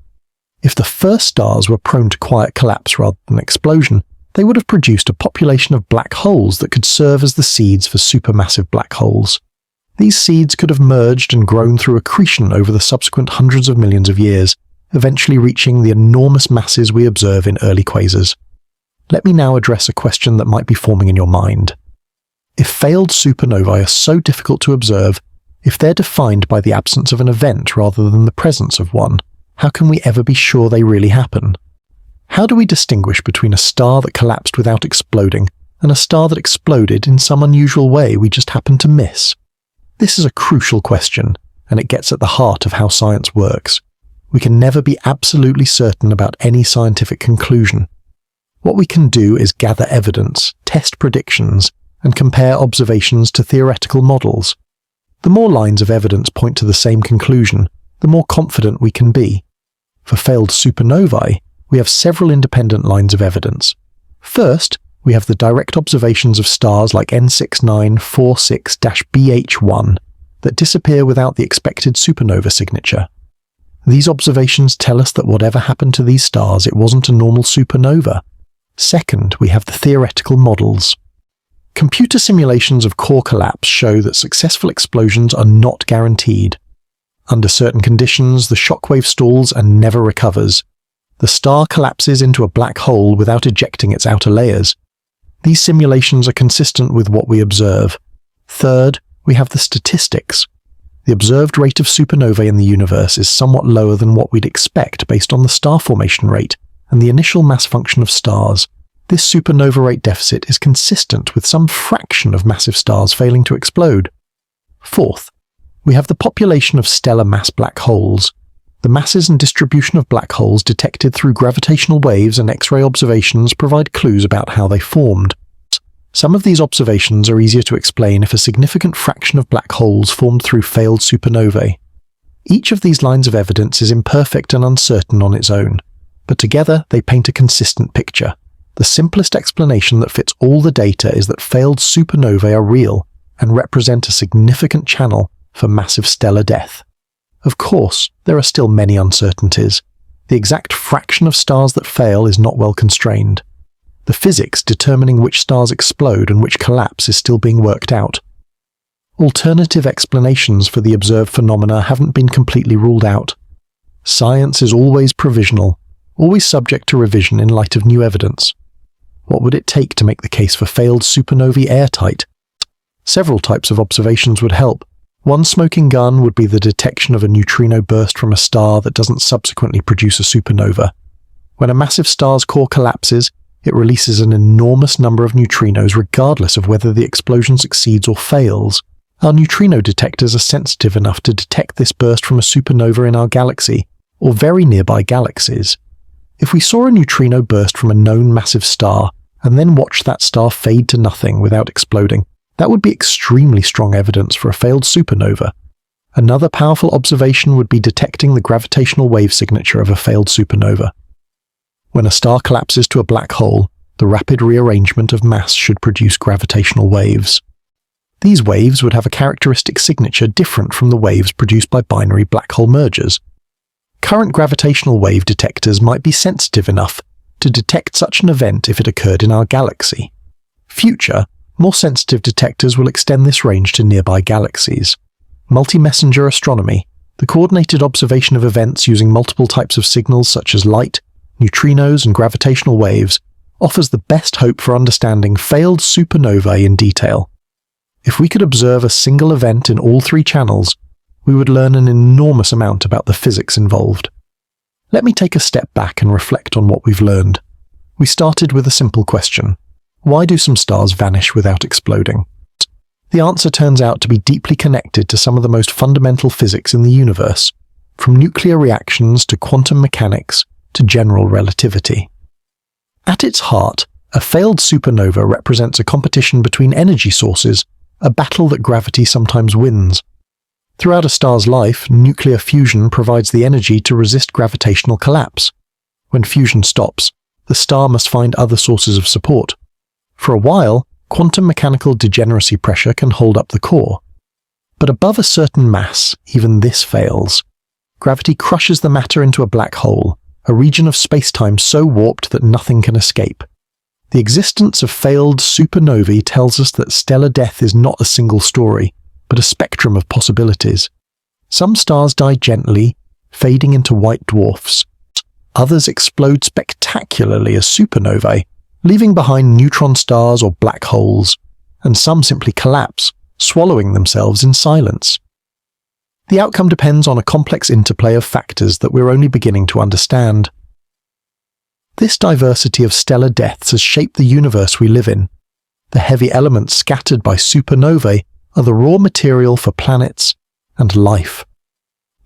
If the first stars were prone to quiet collapse rather than explosion, they would have produced a population of black holes that could serve as the seeds for supermassive black holes. These seeds could have merged and grown through accretion over the subsequent hundreds of millions of years, eventually reaching the enormous masses we observe in early quasars. Let me now address a question that might be forming in your mind. If failed supernovae are so difficult to observe, if they're defined by the absence of an event rather than the presence of one, how can we ever be sure they really happen? How do we distinguish between a star that collapsed without exploding and a star that exploded in some unusual way we just happened to miss? This is a crucial question, and it gets at the heart of how science works. We can never be absolutely certain about any scientific conclusion. What we can do is gather evidence, test predictions, and compare observations to theoretical models. The more lines of evidence point to the same conclusion, the more confident we can be. For failed supernovae, we have several independent lines of evidence. First, we have the direct observations of stars like N6946-BH1 that disappear without the expected supernova signature. These observations tell us that whatever happened to these stars, it wasn't a normal supernova. Second, we have the theoretical models. Computer simulations of core collapse show that successful explosions are not guaranteed. Under certain conditions, the shockwave stalls and never recovers. The star collapses into a black hole without ejecting its outer layers. These simulations are consistent with what we observe. Third, we have the statistics. The observed rate of supernovae in the universe is somewhat lower than what we'd expect based on the star formation rate and the initial mass function of stars. This supernova rate deficit is consistent with some fraction of massive stars failing to explode. Fourth, we have the population of stellar mass black holes. The masses and distribution of black holes detected through gravitational waves and X-ray observations provide clues about how they formed. Some of these observations are easier to explain if a significant fraction of black holes formed through failed supernovae. Each of these lines of evidence is imperfect and uncertain on its own, but together they paint a consistent picture. The simplest explanation that fits all the data is that failed supernovae are real and represent a significant channel for massive stellar death. Of course, there are still many uncertainties. The exact fraction of stars that fail is not well constrained. The physics determining which stars explode and which collapse is still being worked out. Alternative explanations for the observed phenomena haven't been completely ruled out. Science is always provisional, always subject to revision in light of new evidence. What would it take to make the case for failed supernovae airtight? Several types of observations would help. One smoking gun would be the detection of a neutrino burst from a star that doesn't subsequently produce a supernova. When a massive star's core collapses, it releases an enormous number of neutrinos regardless of whether the explosion succeeds or fails. Our neutrino detectors are sensitive enough to detect this burst from a supernova in our galaxy, or very nearby galaxies. If we saw a neutrino burst from a known massive star, and then watched that star fade to nothing without exploding, that would be extremely strong evidence for a failed supernova. Another powerful observation would be detecting the gravitational wave signature of a failed supernova. When a star collapses to a black hole, the rapid rearrangement of mass should produce gravitational waves. These waves would have a characteristic signature different from the waves produced by binary black hole mergers. Current gravitational wave detectors might be sensitive enough to detect such an event if it occurred in our galaxy. Future, more sensitive detectors will extend this range to nearby galaxies. Multi-messenger astronomy, the coordinated observation of events using multiple types of signals such as light, neutrinos, and gravitational waves, offers the best hope for understanding failed supernovae in detail. If we could observe a single event in all three channels, we would learn an enormous amount about the physics involved. Let me take a step back and reflect on what we've learned. We started with a simple question. Why do some stars vanish without exploding? The answer turns out to be deeply connected to some of the most fundamental physics in the universe, from nuclear reactions to quantum mechanics to general relativity. At its heart, a failed supernova represents a competition between energy sources, a battle that gravity sometimes wins. Throughout a star's life, nuclear fusion provides the energy to resist gravitational collapse. When fusion stops, the star must find other sources of support. For a while, quantum mechanical degeneracy pressure can hold up the core. But above a certain mass, even this fails. Gravity crushes the matter into a black hole, a region of space-time so warped that nothing can escape. The existence of failed supernovae tells us that stellar death is not a single story, but a spectrum of possibilities. Some stars die gently, fading into white dwarfs. Others explode spectacularly as supernovae, leaving behind neutron stars or black holes, and some simply collapse, swallowing themselves in silence. The outcome depends on a complex interplay of factors that we're only beginning to understand. This diversity of stellar deaths has shaped the universe we live in. The heavy elements scattered by supernovae are the raw material for planets and life.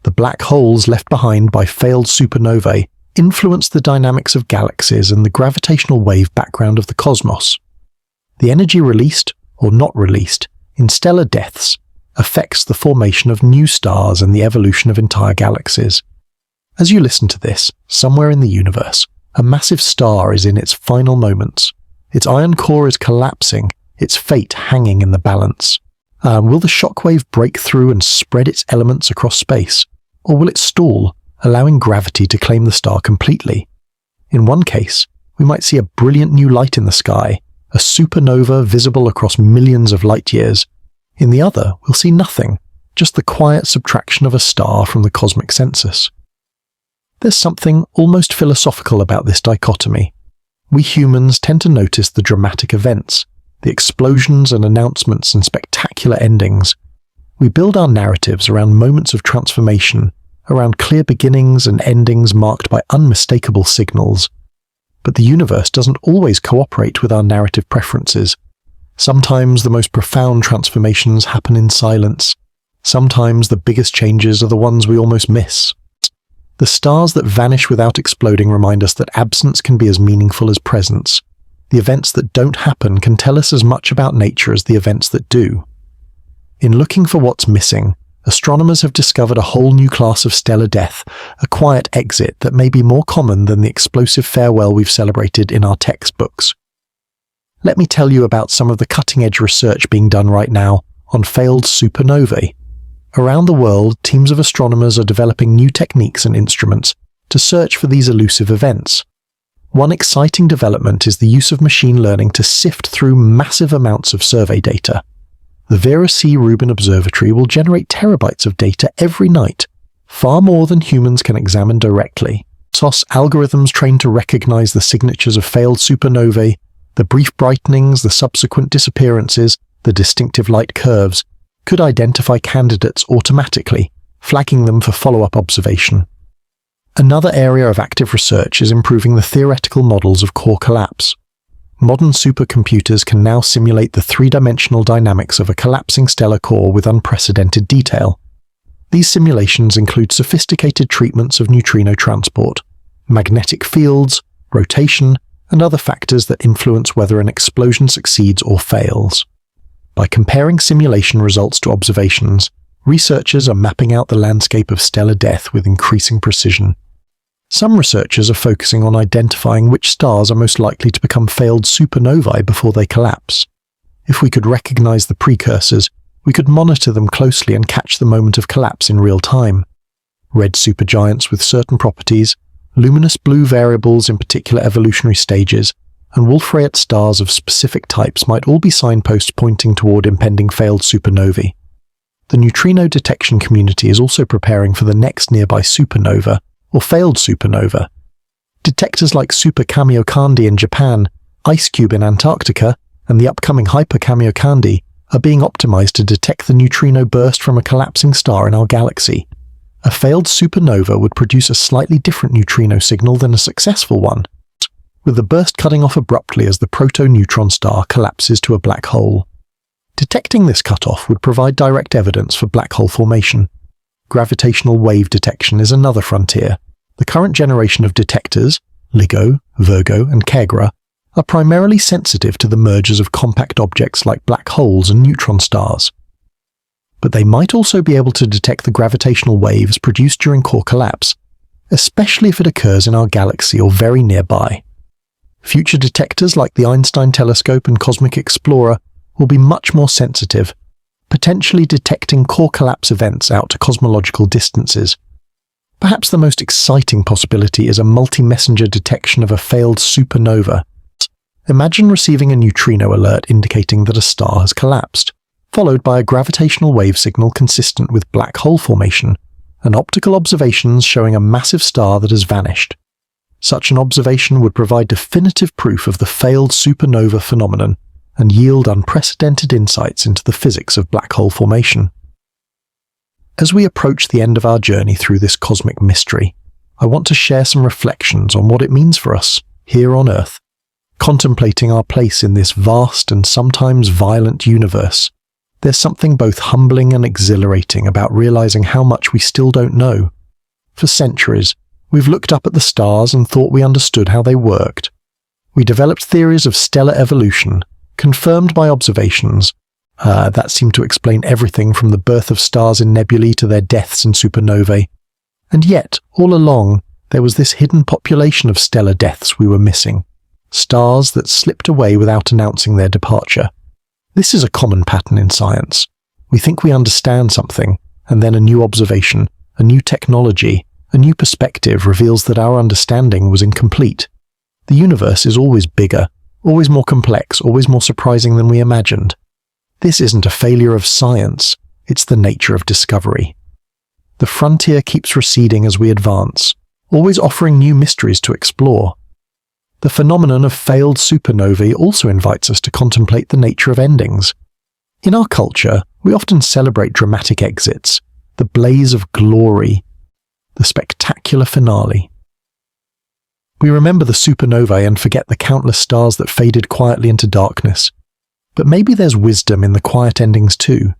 The black holes left behind by failed supernovae influence the dynamics of galaxies and the gravitational wave background of the cosmos. The energy released, or not released, in stellar deaths affects the formation of new stars and the evolution of entire galaxies. As you listen to this, somewhere in the universe, a massive star is in its final moments. Its iron core is collapsing, its fate hanging in the balance. Will the shockwave break through and spread its elements across space? Or will it stall, allowing gravity to claim the star completely. In one case, we might see a brilliant new light in the sky, a supernova visible across millions of light years. In the other, we'll see nothing, just the quiet subtraction of a star from the cosmic census. There's something almost philosophical about this dichotomy. We humans tend to notice the dramatic events, the explosions and announcements and spectacular endings. We build our narratives around moments of transformation, around clear beginnings and endings marked by unmistakable signals. But the universe doesn't always cooperate with our narrative preferences. Sometimes the most profound transformations happen in silence. Sometimes the biggest changes are the ones we almost miss. The stars that vanish without exploding remind us that absence can be as meaningful as presence. The events that don't happen can tell us as much about nature as the events that do. In looking for what's missing, astronomers have discovered a whole new class of stellar death, a quiet exit that may be more common than the explosive farewell we've celebrated in our textbooks. Let me tell you about some of the cutting-edge research being done right now on failed supernovae. Around the world, teams of astronomers are developing new techniques and instruments to search for these elusive events. One exciting development is the use of machine learning to sift through massive amounts of survey data. The Vera C. Rubin Observatory will generate terabytes of data every night, far more than humans can examine directly. SOS algorithms trained to recognize the signatures of failed supernovae, the brief brightenings, the subsequent disappearances, the distinctive light curves, could identify candidates automatically, flagging them for follow-up observation. Another area of active research is improving the theoretical models of core collapse. Modern supercomputers can now simulate the three-dimensional dynamics of a collapsing stellar core with unprecedented detail. These simulations include sophisticated treatments of neutrino transport, magnetic fields, rotation, and other factors that influence whether an explosion succeeds or fails. By comparing simulation results to observations, researchers are mapping out the landscape of stellar death with increasing precision. Some researchers are focusing on identifying which stars are most likely to become failed supernovae before they collapse. If we could recognize the precursors, we could monitor them closely and catch the moment of collapse in real time. Red supergiants with certain properties, luminous blue variables in particular evolutionary stages, and Wolf-Rayet stars of specific types might all be signposts pointing toward impending failed supernovae. The neutrino detection community is also preparing for the next nearby supernova, or failed supernova. Detectors like Super Kamiokande in Japan, IceCube in Antarctica, and the upcoming Hyper Kamiokande are being optimized to detect the neutrino burst from a collapsing star in our galaxy. A failed supernova would produce a slightly different neutrino signal than a successful one, with the burst cutting off abruptly as the proto-neutron star collapses to a black hole. Detecting this cutoff would provide direct evidence for black hole formation. Gravitational wave detection is another frontier. The current generation of detectors, LIGO, Virgo, and Kegra, are primarily sensitive to the mergers of compact objects like black holes and neutron stars. But they might also be able to detect the gravitational waves produced during core collapse, especially if it occurs in our galaxy or very nearby. Future detectors like the Einstein Telescope and Cosmic Explorer will be much more sensitive, potentially detecting core collapse events out to cosmological distances. Perhaps the most exciting possibility is a multi-messenger detection of a failed supernova. Imagine receiving a neutrino alert indicating that a star has collapsed, followed by a gravitational wave signal consistent with black hole formation, and optical observations showing a massive star that has vanished. Such an observation would provide definitive proof of the failed supernova phenomenon and yield unprecedented insights into the physics of black hole formation. As we approach the end of our journey through this cosmic mystery, I want to share some reflections on what it means for us here on Earth. Contemplating our place in this vast and sometimes violent universe, there's something both humbling and exhilarating about realizing how much we still don't know. For centuries, we've looked up at the stars and thought we understood how they worked. We developed theories of stellar evolution, confirmed by observations, that seem to explain everything from the birth of stars in nebulae to their deaths in supernovae. And yet, all along, there was this hidden population of stellar deaths we were missing. Stars that slipped away without announcing their departure. This is a common pattern in science. We think we understand something, and then a new observation, a new technology, A new perspective reveals that our understanding was incomplete. The universe is always bigger, always more complex, always more surprising than we imagined. This isn't a failure of science, it's the nature of discovery. The frontier keeps receding as we advance, always offering new mysteries to explore. The phenomenon of failed supernovae also invites us to contemplate the nature of endings. In our culture, we often celebrate dramatic exits, the blaze of glory, the spectacular finale. We remember the supernovae and forget the countless stars that faded quietly into darkness. But maybe there's wisdom in the quiet endings too.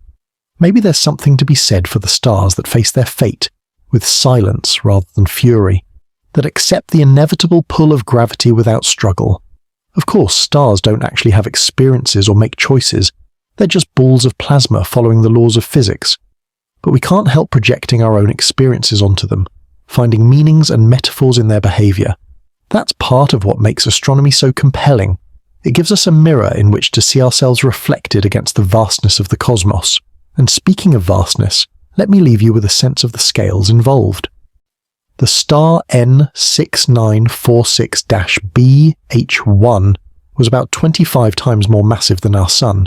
Maybe there's something to be said for the stars that face their fate with silence rather than fury, that accept the inevitable pull of gravity without struggle. Of course, stars don't actually have experiences or make choices. They're just balls of plasma following the laws of physics. But we can't help projecting our own experiences onto them, finding meanings and metaphors in their behavior. That's part of what makes astronomy so compelling. It gives us a mirror in which to see ourselves reflected against the vastness of the cosmos. And speaking of vastness, let me leave you with a sense of the scales involved. The star N6946-BH1 was about 25 times more massive than our Sun.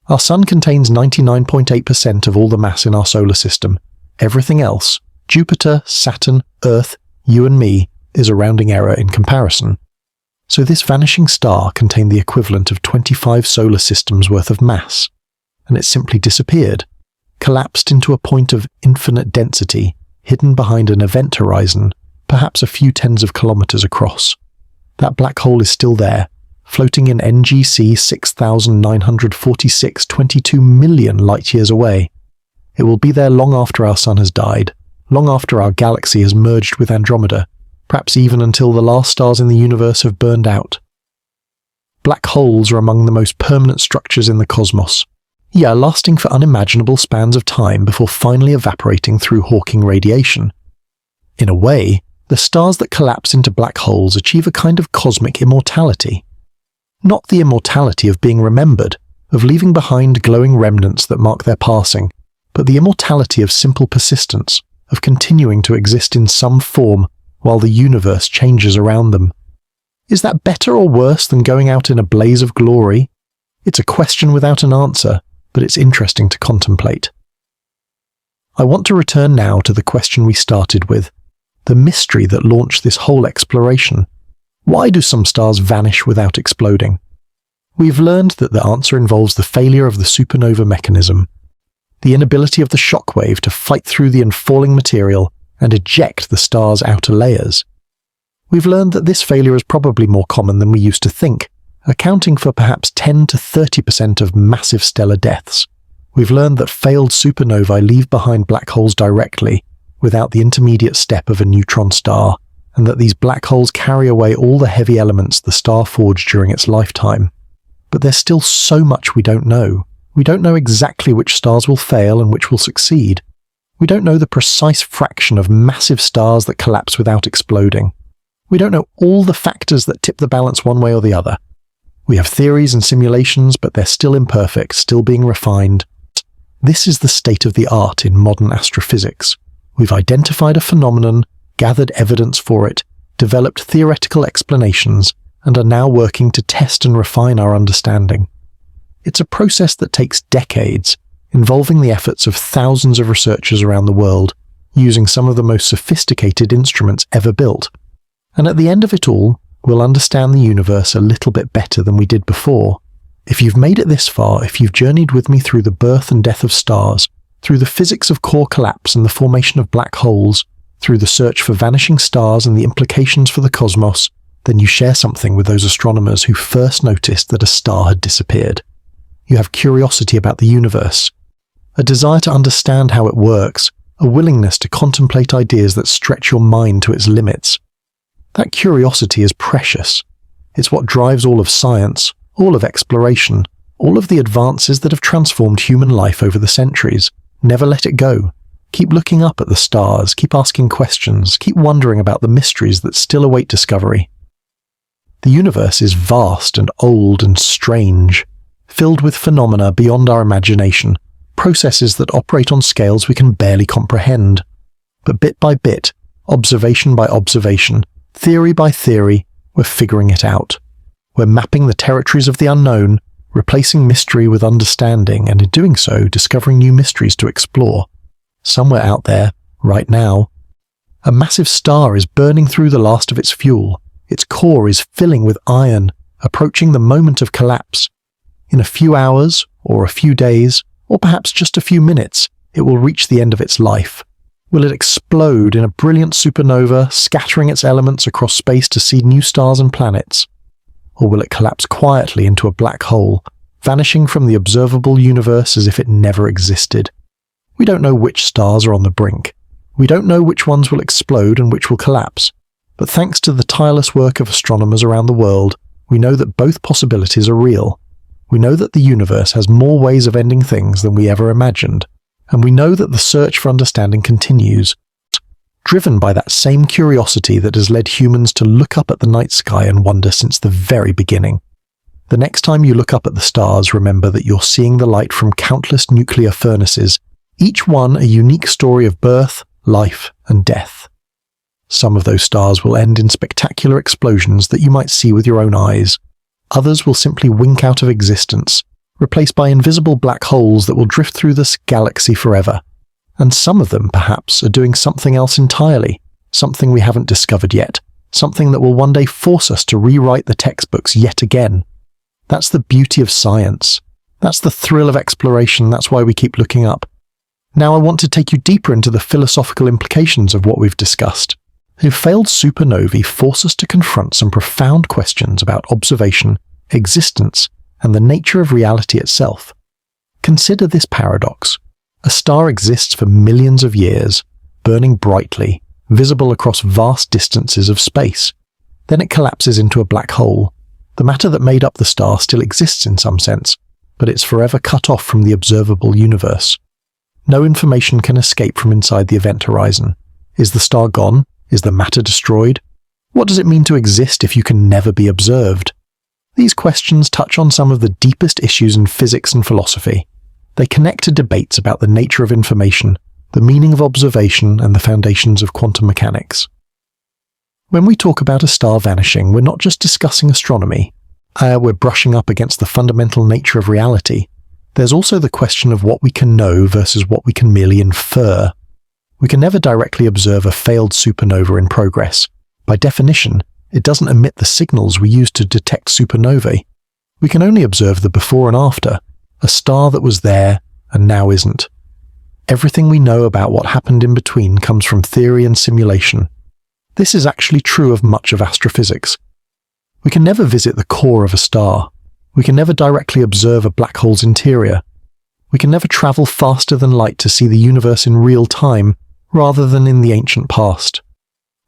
Our Sun contains 99.8% of all the mass in our solar system. Everything else, Jupiter, Saturn, Earth, you and me, is a rounding error in comparison. So this vanishing star contained the equivalent of 25 solar systems worth of mass, and it simply disappeared, collapsed into a point of infinite density, hidden behind an event horizon, perhaps a few tens of kilometers across. That black hole is still there, floating in NGC 6946 22 million light-years away. It will be there long after our Sun has died, long after our galaxy has merged with Andromeda, perhaps even until the last stars in the universe have burned out. Black holes are among the most permanent structures in the cosmos, lasting for unimaginable spans of time before finally evaporating through Hawking radiation. In a way, the stars that collapse into black holes achieve a kind of cosmic immortality. Not the immortality of being remembered, of leaving behind glowing remnants that mark their passing, but the immortality of simple persistence, of continuing to exist in some form while the universe changes around them. Is that better or worse than going out in a blaze of glory? It's a question without an answer, but it's interesting to contemplate. I want to return now to the question we started with, the mystery that launched this whole exploration. Why do some stars vanish without exploding? We've learned that the answer involves the failure of the supernova mechanism, the inability of the shockwave to fight through the infalling material and eject the star's outer layers. We've learned that this failure is probably more common than we used to think, accounting for perhaps 10 to 30% of massive stellar deaths. We've learned that failed supernovae leave behind black holes directly, without the intermediate step of a neutron star, and that these black holes carry away all the heavy elements the star forged during its lifetime. But there's still so much we don't know. We don't know exactly which stars will fail and which will succeed. We don't know the precise fraction of massive stars that collapse without exploding. We don't know all the factors that tip the balance one way or the other. We have theories and simulations, but they're still imperfect, still being refined. This is the state of the art in modern astrophysics. We've identified a phenomenon, gathered evidence for it, developed theoretical explanations, and are now working to test and refine our understanding. It's a process that takes decades, involving the efforts of thousands of researchers around the world, using some of the most sophisticated instruments ever built. And at the end of it all, we'll understand the universe a little bit better than we did before. If you've made it this far, if you've journeyed with me through the birth and death of stars, through the physics of core collapse and the formation of black holes, through the search for vanishing stars and the implications for the cosmos, then you share something with those astronomers who first noticed that a star had disappeared. You have curiosity about the universe, a desire to understand how it works, a willingness to contemplate ideas that stretch your mind to its limits. That curiosity is precious. It's what drives all of science, all of exploration, all of the advances that have transformed human life over the centuries. Never let it go. Keep looking up at the stars, keep asking questions, keep wondering about the mysteries that still await discovery. The universe is vast and old and strange, filled with phenomena beyond our imagination, processes that operate on scales we can barely comprehend. But bit by bit, Observation by observation, theory by theory, we're figuring it out. We're mapping the territories of the unknown, replacing mystery with understanding, and in doing so, discovering new mysteries to explore. Somewhere out there, right now, a massive star is burning through the last of its fuel. Its core is filling with iron, approaching the moment of collapse. In a few hours, or a few days, or perhaps just a few minutes, it will reach the end of its life. Will it explode in a brilliant supernova, scattering its elements across space to seed new stars and planets? Or will it collapse quietly into a black hole, vanishing from the observable universe as if it never existed? We don't know which stars are on the brink. We don't know which ones will explode and which will collapse. But thanks to the tireless work of astronomers around the world, we know that both possibilities are real. We know that the universe has more ways of ending things than we ever imagined. And we know that the search for understanding continues, driven by that same curiosity that has led humans to look up at the night sky and wonder since the very beginning. The next time you look up at the stars, remember that you're seeing the light from countless nuclear furnaces, each one a unique story of birth, life, and death. Some of those stars will end in spectacular explosions that you might see with your own eyes. Others will simply wink out of existence, replaced by invisible black holes that will drift through this galaxy forever. And some of them, perhaps, are doing something else entirely, something we haven't discovered yet, something that will one day force us to rewrite the textbooks yet again. That's the beauty of science. That's the thrill of exploration. That's why we keep looking up. Now I want to take you deeper into the philosophical implications of what we've discussed. Failed supernovae force us to confront some profound questions about observation, existence, and the nature of reality itself. Consider this paradox. A star exists for millions of years, burning brightly, visible across vast distances of space. Then it collapses into a black hole. The matter that made up the star still exists in some sense, but it's forever cut off from the observable universe. No information can escape from inside the event horizon. Is the star gone? Is the matter destroyed? What does it mean to exist if you can never be observed? These questions touch on some of the deepest issues in physics and philosophy. They connect to debates about the nature of information, the meaning of observation, and the foundations of quantum mechanics. When we talk about a star vanishing, we're not just discussing astronomy. We're brushing up against the fundamental nature of reality. There's also the question of what we can know versus what we can merely infer. We can never directly observe a failed supernova in progress. By definition, it doesn't emit the signals we use to detect supernovae. We can only observe the before and after, a star that was there and now isn't. Everything we know about what happened in between comes from theory and simulation. This is actually true of much of astrophysics. We can never visit the core of a star. We can never directly observe a black hole's interior. We can never travel faster than light to see the universe in real time, rather than in the ancient past.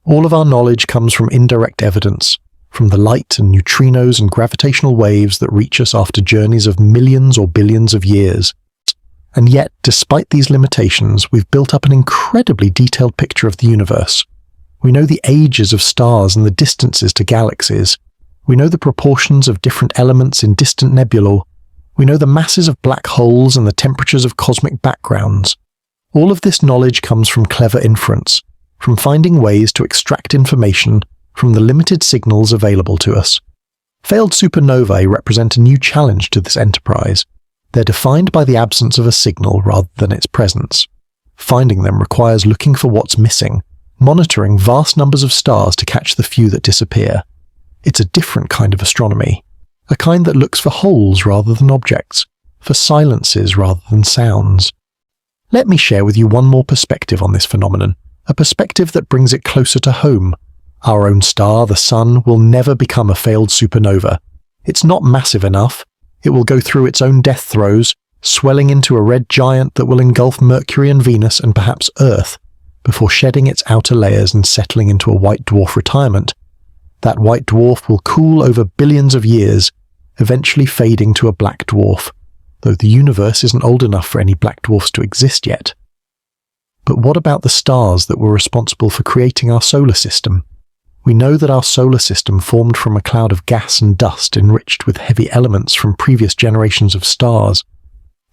All of our knowledge comes from indirect evidence, from the light and neutrinos and gravitational waves that reach us after journeys of millions or billions of years. And yet, despite these limitations, we've built up an incredibly detailed picture of the universe. We know the ages of stars and the distances to galaxies. We know the proportions of different elements in distant nebulae. We know the masses of black holes and the temperatures of cosmic backgrounds. All of this knowledge comes from clever inference, from finding ways to extract information from the limited signals available to us. Failed supernovae represent a new challenge to this enterprise. They're defined by the absence of a signal rather than its presence. Finding them requires looking for what's missing, monitoring vast numbers of stars to catch the few that disappear. It's a different kind of astronomy, a kind that looks for holes rather than objects, for silences rather than sounds. Let me share with you one more perspective on this phenomenon, a perspective that brings it closer to home. Our own star, the Sun, will never become a failed supernova. It's not massive enough. It will go through its own death throes, swelling into a red giant that will engulf Mercury and Venus and perhaps Earth, before shedding its outer layers and settling into a white dwarf retirement. That white dwarf will cool over billions of years, eventually fading to a black dwarf, though the universe isn't old enough for any black dwarfs to exist yet. But what about the stars that were responsible for creating our solar system? We know that our solar system formed from a cloud of gas and dust enriched with heavy elements from previous generations of stars.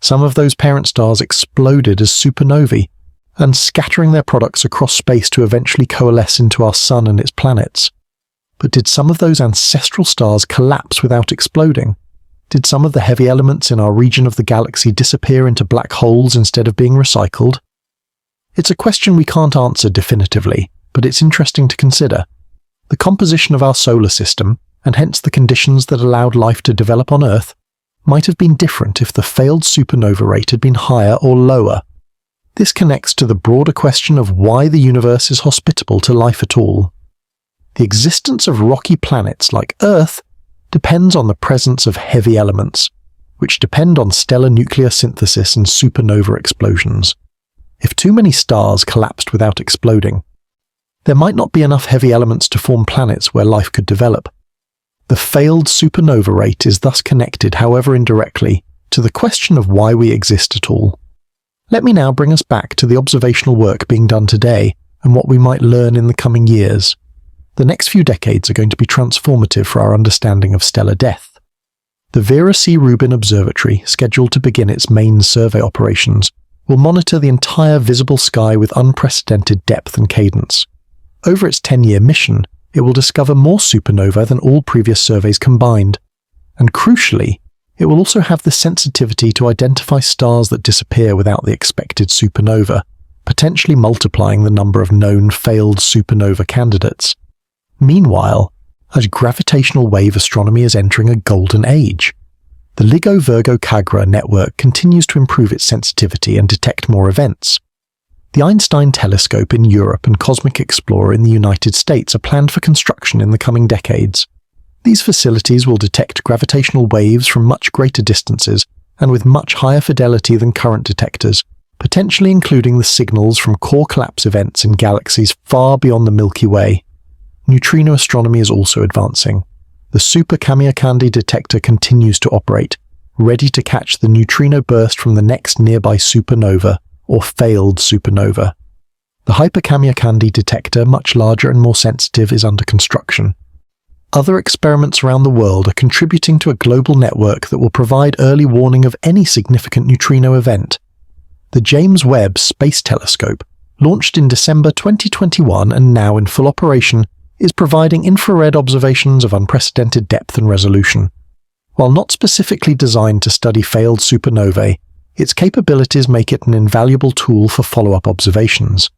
Some of those parent stars exploded as supernovae, and scattering their products across space to eventually coalesce into our sun and its planets. But did some of those ancestral stars collapse without exploding? Did some of the heavy elements in our region of the galaxy disappear into black holes instead of being recycled? It's a question we can't answer definitively, but it's interesting to consider. The composition of our solar system, and hence the conditions that allowed life to develop on Earth, might have been different if the failed supernova rate had been higher or lower. This connects to the broader question of why the universe is hospitable to life at all. The existence of rocky planets like Earth depends on the presence of heavy elements, which depend on stellar nuclear synthesis and supernova explosions. If too many stars collapsed without exploding, there might not be enough heavy elements to form planets where life could develop. The failed supernova rate is thus connected, however indirectly, to the question of why we exist at all. Let me now bring us back to the observational work being done today and what we might learn in the coming years. The next few decades are going to be transformative for our understanding of stellar death. The Vera C. Rubin Observatory, scheduled to begin its main survey operations, will monitor the entire visible sky with unprecedented depth and cadence. Over its 10-year mission, it will discover more supernovae than all previous surveys combined. And crucially, it will also have the sensitivity to identify stars that disappear without the expected supernova, potentially multiplying the number of known failed supernova candidates. Meanwhile, as gravitational wave astronomy is entering a golden age, the LIGO Virgo Cagra network continues to improve its sensitivity and detect more events. The Einstein Telescope in Europe and Cosmic Explorer in the United States are planned for construction in the coming decades. These facilities will detect gravitational waves from much greater distances and with much higher fidelity than current detectors, potentially including the signals from core collapse events in galaxies far beyond the Milky Way. Neutrino astronomy is also advancing. The Super Kamiokande detector continues to operate, ready to catch the neutrino burst from the next nearby supernova or failed supernova. The Hyper Kamiokande detector, much larger and more sensitive, is under construction. Other experiments around the world are contributing to a global network that will provide early warning of any significant neutrino event. The James Webb Space Telescope, launched in December 2021 and now in full operation, is providing infrared observations of unprecedented depth and resolution. While not specifically designed to study failed supernovae, its capabilities make it an invaluable tool for follow-up observations.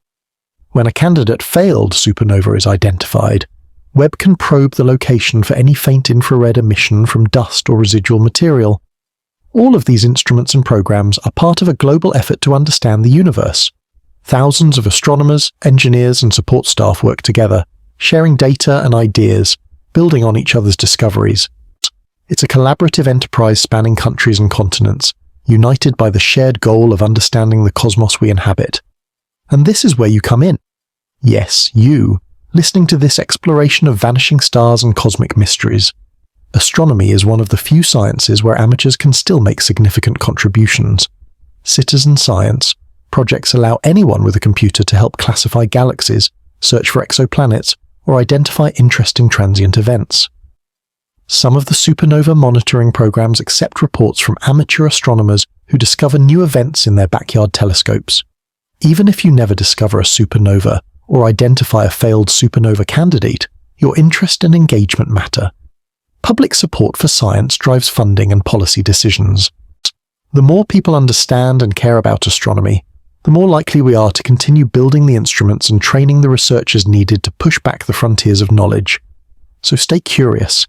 When a candidate failed supernova is identified, Webb can probe the location for any faint infrared emission from dust or residual material. All of these instruments and programs are part of a global effort to understand the universe. Thousands of astronomers, engineers, and support staff work together, sharing data and ideas, building on each other's discoveries. It's a collaborative enterprise spanning countries and continents, united by the shared goal of understanding the cosmos we inhabit. And this is where you come in. Yes, you, listening to this exploration of vanishing stars and cosmic mysteries. Astronomy is one of the few sciences where amateurs can still make significant contributions. Citizen science projects allow anyone with a computer to help classify galaxies, search for exoplanets, or identify interesting transient events. Some of the supernova monitoring programs accept reports from amateur astronomers who discover new events in their backyard telescopes. Even if you never discover a supernova or identify a failed supernova candidate, your interest and engagement matter. Public support for science drives funding and policy decisions. The more people understand and care about astronomy, the more likely we are to continue building the instruments and training the researchers needed to push back the frontiers of knowledge. So stay curious.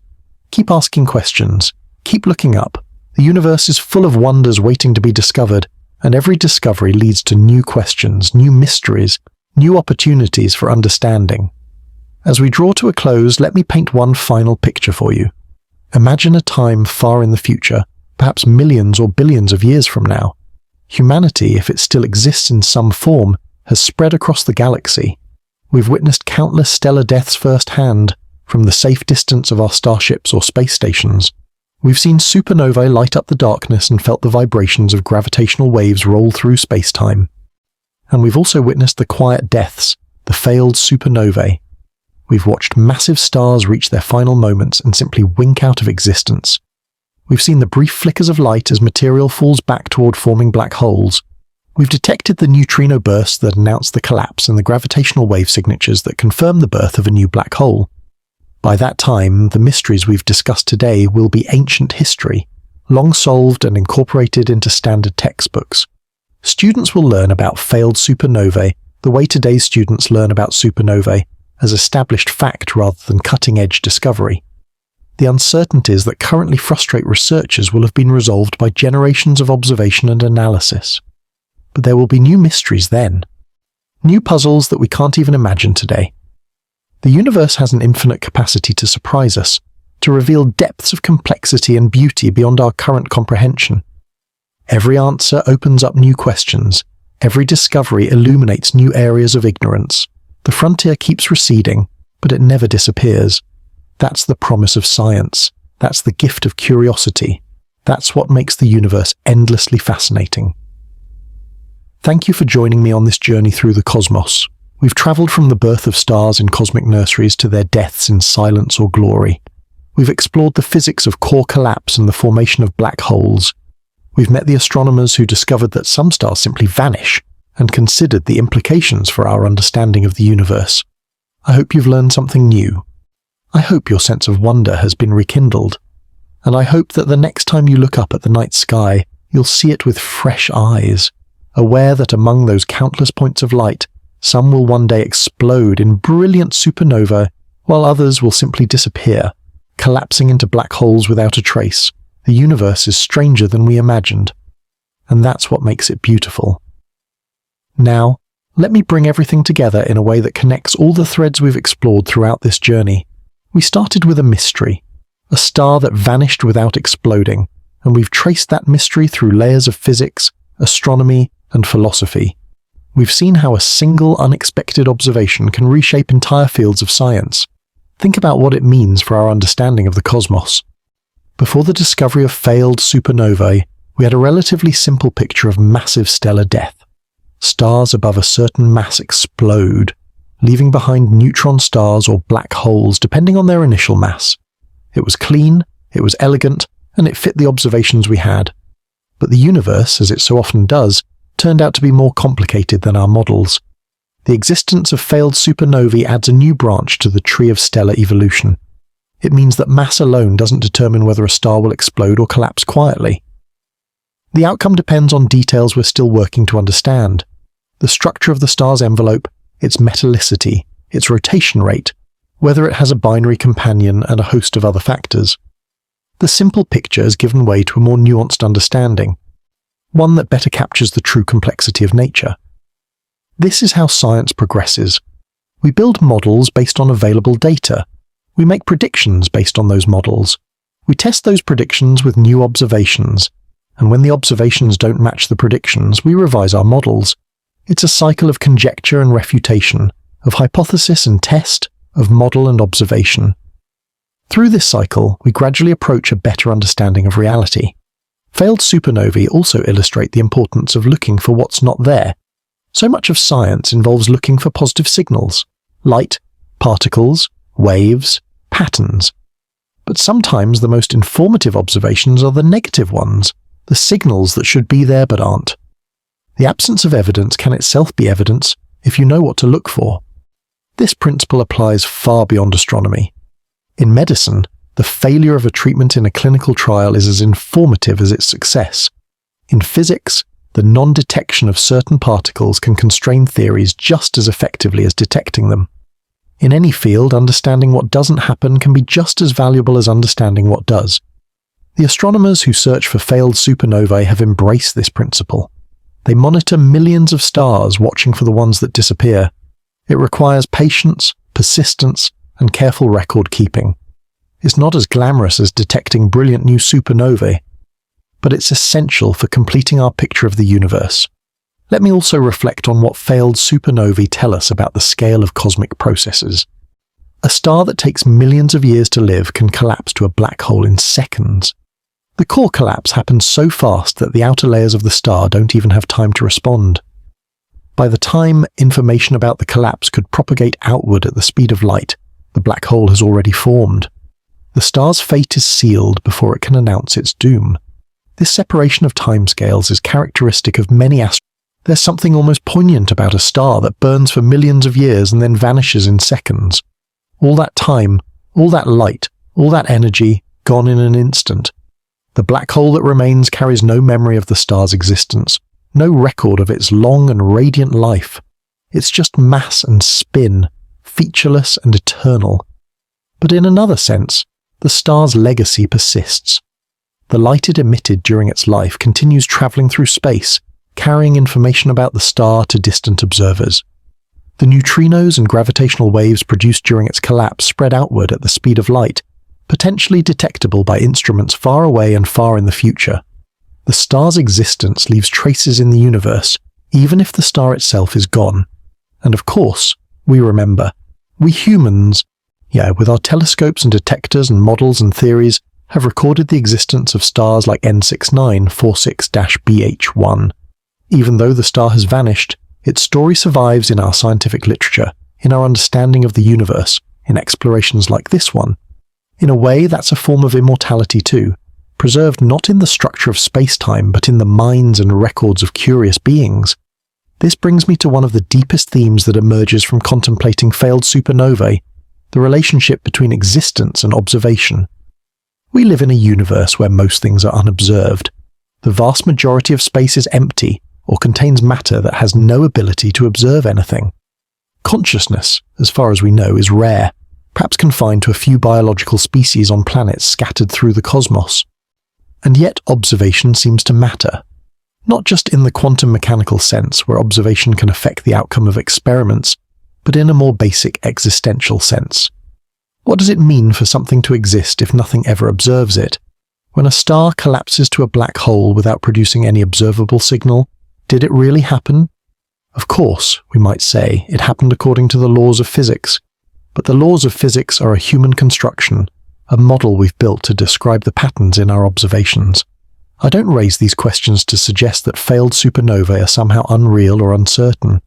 Keep asking questions. Keep looking up. The universe is full of wonders waiting to be discovered, and every discovery leads to new questions, new mysteries, new opportunities for understanding. As we draw to a close, let me paint one final picture for you. Imagine a time far in the future, perhaps millions or billions of years from now. Humanity, if it still exists in some form, has spread across the galaxy. We've witnessed countless stellar deaths firsthand, from the safe distance of our starships or space stations. We've seen supernovae light up the darkness and felt the vibrations of gravitational waves roll through space-time. And we've also witnessed the quiet deaths, the failed supernovae. We've watched massive stars reach their final moments and simply wink out of existence. We've seen the brief flickers of light as material falls back toward forming black holes. We've detected the neutrino bursts that announce the collapse and the gravitational wave signatures that confirm the birth of a new black hole. By that time, the mysteries we've discussed today will be ancient history, long solved and incorporated into standard textbooks. Students will learn about failed supernovae the way today's students learn about supernovae, as established fact rather than cutting-edge discovery. The uncertainties that currently frustrate researchers will have been resolved by generations of observation and analysis. But there will be new mysteries then. New puzzles that we can't even imagine today. The universe has an infinite capacity to surprise us, to reveal depths of complexity and beauty beyond our current comprehension. Every answer opens up new questions. Every discovery illuminates new areas of ignorance. The frontier keeps receding, but it never disappears. That's the promise of science. That's the gift of curiosity. That's what makes the universe endlessly fascinating. Thank you for joining me on this journey through the cosmos. We've traveled from the birth of stars in cosmic nurseries to their deaths in silence or glory. We've explored the physics of core collapse and the formation of black holes. We've met the astronomers who discovered that some stars simply vanish and considered the implications for our understanding of the universe. I hope you've learned something new. I hope your sense of wonder has been rekindled. And I hope that the next time you look up at the night sky, you'll see it with fresh eyes, aware that among those countless points of light, some will one day explode in brilliant supernovae, while others will simply disappear, collapsing into black holes without a trace. The universe is stranger than we imagined, and that's what makes it beautiful. Now, let me bring everything together in a way that connects all the threads we've explored throughout this journey. We started with a mystery, a star that vanished without exploding, and we've traced that mystery through layers of physics, astronomy, and philosophy. We've seen how a single unexpected observation can reshape entire fields of science. Think about what it means for our understanding of the cosmos. Before the discovery of failed supernovae, we had a relatively simple picture of massive stellar death. Stars above a certain mass explode, leaving behind neutron stars or black holes depending on their initial mass. It was clean, it was elegant, and it fit the observations we had. But the universe, as it so often does, turned out to be more complicated than our models. The existence of failed supernovae adds a new branch to the tree of stellar evolution. It means that mass alone doesn't determine whether a star will explode or collapse quietly. The outcome depends on details we're still working to understand. The structure of the star's envelope, its metallicity, its rotation rate, whether it has a binary companion and a host of other factors. The simple picture has given way to a more nuanced understanding, one that better captures the true complexity of nature. This is how science progresses. We build models based on available data. We make predictions based on those models. We test those predictions with new observations, and when the observations don't match the predictions, we revise our models. It's a cycle of conjecture and refutation, of hypothesis and test, of model and observation. Through this cycle, we gradually approach a better understanding of reality. Failed supernovae also illustrate the importance of looking for what's not there. So much of science involves looking for positive signals, light, particles, waves, patterns. But sometimes the most informative observations are the negative ones, the signals that should be there but aren't. The absence of evidence can itself be evidence if you know what to look for. This principle applies far beyond astronomy. In medicine, the failure of a treatment in a clinical trial is as informative as its success. In physics, the non-detection of certain particles can constrain theories just as effectively as detecting them. In any field, understanding what doesn't happen can be just as valuable as understanding what does. The astronomers who search for failed supernovae have embraced this principle. They monitor millions of stars, watching for the ones that disappear. It requires patience, persistence, and careful record keeping. It's not as glamorous as detecting brilliant new supernovae, but it's essential for completing our picture of the universe. Let me also reflect on what failed supernovae tell us about the scale of cosmic processes. A star that takes millions of years to live can collapse to a black hole in seconds. The core collapse happens so fast that the outer layers of the star don't even have time to respond. By the time information about the collapse could propagate outward at the speed of light, the black hole has already formed. The star's fate is sealed before it can announce its doom. This separation of timescales is characteristic of many There's something almost poignant about a star that burns for millions of years and then vanishes in seconds. All that time, all that light, all that energy, gone in an instant. The black hole that remains carries no memory of the star's existence, no record of its long and radiant life. It's just mass and spin, featureless and eternal. But in another sense, the star's legacy persists. The light it emitted during its life continues traveling through space, carrying information about the star to distant observers. The neutrinos and gravitational waves produced during its collapse spread outward at the speed of light, potentially detectable by instruments far away and far in the future. The star's existence leaves traces in the universe, even if the star itself is gone. And of course, we remember. We humans, with our telescopes and detectors and models and theories, have recorded the existence of stars like N6946-BH1. Even though the star has vanished, its story survives in our scientific literature, in our understanding of the universe, in explorations like this one. In a way, that's a form of immortality too, preserved not in the structure of space-time but in the minds and records of curious beings. This brings me to one of the deepest themes that emerges from contemplating failed supernovae, the relationship between existence and observation. We live in a universe where most things are unobserved. The vast majority of space is empty, or contains matter that has no ability to observe anything. Consciousness, as far as we know, is rare, perhaps confined to a few biological species on planets scattered through the cosmos. And yet observation seems to matter. Not just in the quantum mechanical sense, where observation can affect the outcome of experiments, but in a more basic existential sense. What does it mean for something to exist if nothing ever observes it? When a star collapses to a black hole without producing any observable signal, did it really happen? Of course, we might say, it happened according to the laws of physics. But the laws of physics are a human construction, a model we've built to describe the patterns in our observations. I don't raise these questions to suggest that failed supernovae are somehow unreal or uncertain.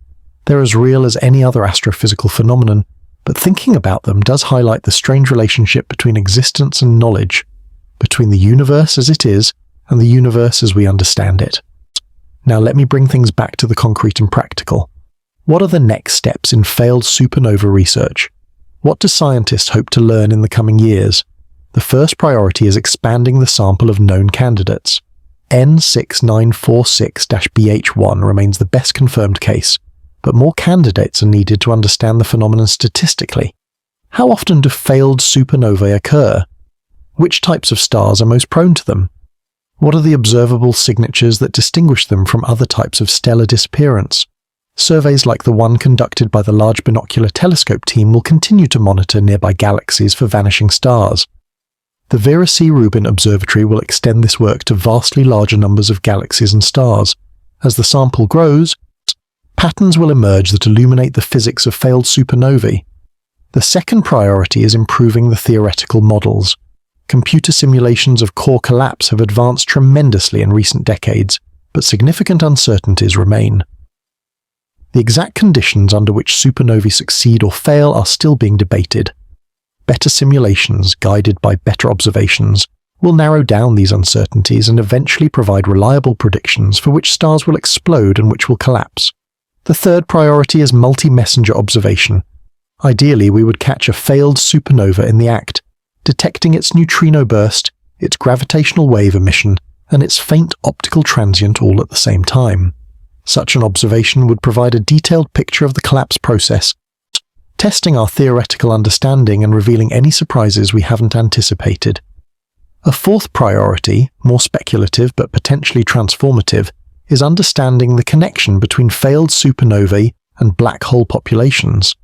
They're as real as any other astrophysical phenomenon, but thinking about them does highlight the strange relationship between existence and knowledge, between the universe as it is and the universe as we understand it. Now let me bring things back to the concrete and practical. What are the next steps in failed supernova research? What do scientists hope to learn in the coming years? The first priority is expanding the sample of known candidates. N6946-BH1 remains the best confirmed case, but more candidates are needed to understand the phenomenon statistically. How often do failed supernovae occur? Which types of stars are most prone to them? What are the observable signatures that distinguish them from other types of stellar disappearance? Surveys like the one conducted by the Large Binocular Telescope team will continue to monitor nearby galaxies for vanishing stars. The Vera C. Rubin Observatory will extend this work to vastly larger numbers of galaxies and stars. As the sample grows, patterns will emerge that illuminate the physics of failed supernovae. The second priority is improving the theoretical models. Computer simulations of core collapse have advanced tremendously in recent decades, but significant uncertainties remain. The exact conditions under which supernovae succeed or fail are still being debated. Better simulations, guided by better observations, will narrow down these uncertainties and eventually provide reliable predictions for which stars will explode and which will collapse. The third priority is multi-messenger observation. Ideally, we would catch a failed supernova in the act, detecting its neutrino burst, its gravitational wave emission, and its faint optical transient all at the same time. Such an observation would provide a detailed picture of the collapse process, testing our theoretical understanding and revealing any surprises we haven't anticipated. A fourth priority, more speculative but potentially transformative, is understanding the connection between failed supernovae and black hole populations.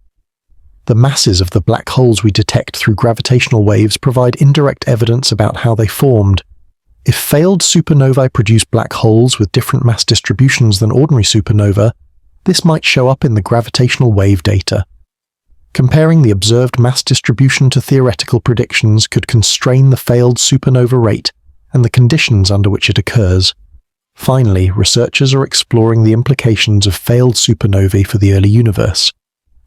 The masses of the black holes we detect through gravitational waves provide indirect evidence about how they formed. If failed supernovae produce black holes with different mass distributions than ordinary supernova, this might show up in the gravitational wave data. Comparing the observed mass distribution to theoretical predictions could constrain the failed supernova rate and the conditions under which it occurs. Finally, researchers are exploring the implications of failed supernovae for the early universe.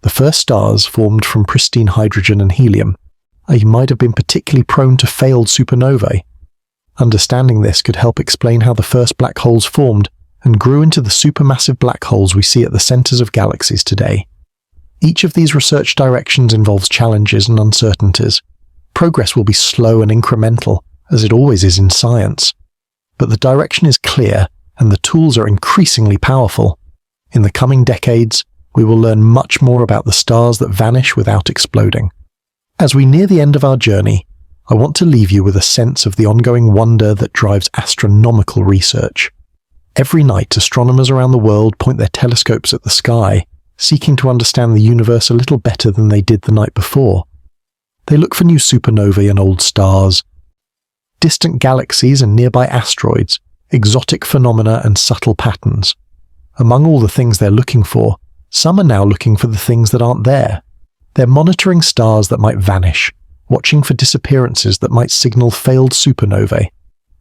The first stars formed from pristine hydrogen and helium might have been particularly prone to failed supernovae. Understanding this could help explain how the first black holes formed and grew into the supermassive black holes we see at the centers of galaxies today. Each of these research directions involves challenges and uncertainties. Progress will be slow and incremental, as it always is in science. But the direction is clear, and the tools are increasingly powerful. In the coming decades, we will learn much more about the stars that vanish without exploding. As we near the end of our journey, I want to leave you with a sense of the ongoing wonder that drives astronomical research. Every night, astronomers around the world point their telescopes at the sky, seeking to understand the universe a little better than they did the night before. They look for new supernovae and old stars, distant galaxies and nearby asteroids, exotic phenomena and subtle patterns. Among all the things they're looking for, some are now looking for the things that aren't there. They're monitoring stars that might vanish, watching for disappearances that might signal failed supernovae.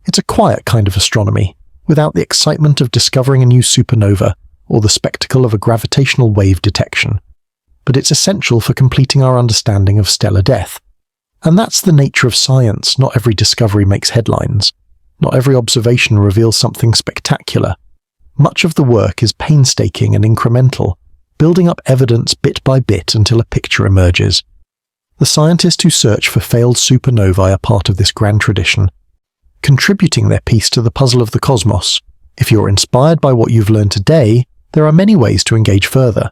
It's a quiet kind of astronomy, without the excitement of discovering a new supernova or the spectacle of a gravitational wave detection. But it's essential for completing our understanding of stellar death. And that's the nature of science. Not every discovery makes headlines. Not every observation reveals something spectacular. Much of the work is painstaking and incremental, building up evidence bit by bit until a picture emerges. The scientists who search for failed supernovae are part of this grand tradition, contributing their piece to the puzzle of the cosmos. If you're inspired by what you've learned today, there are many ways to engage further.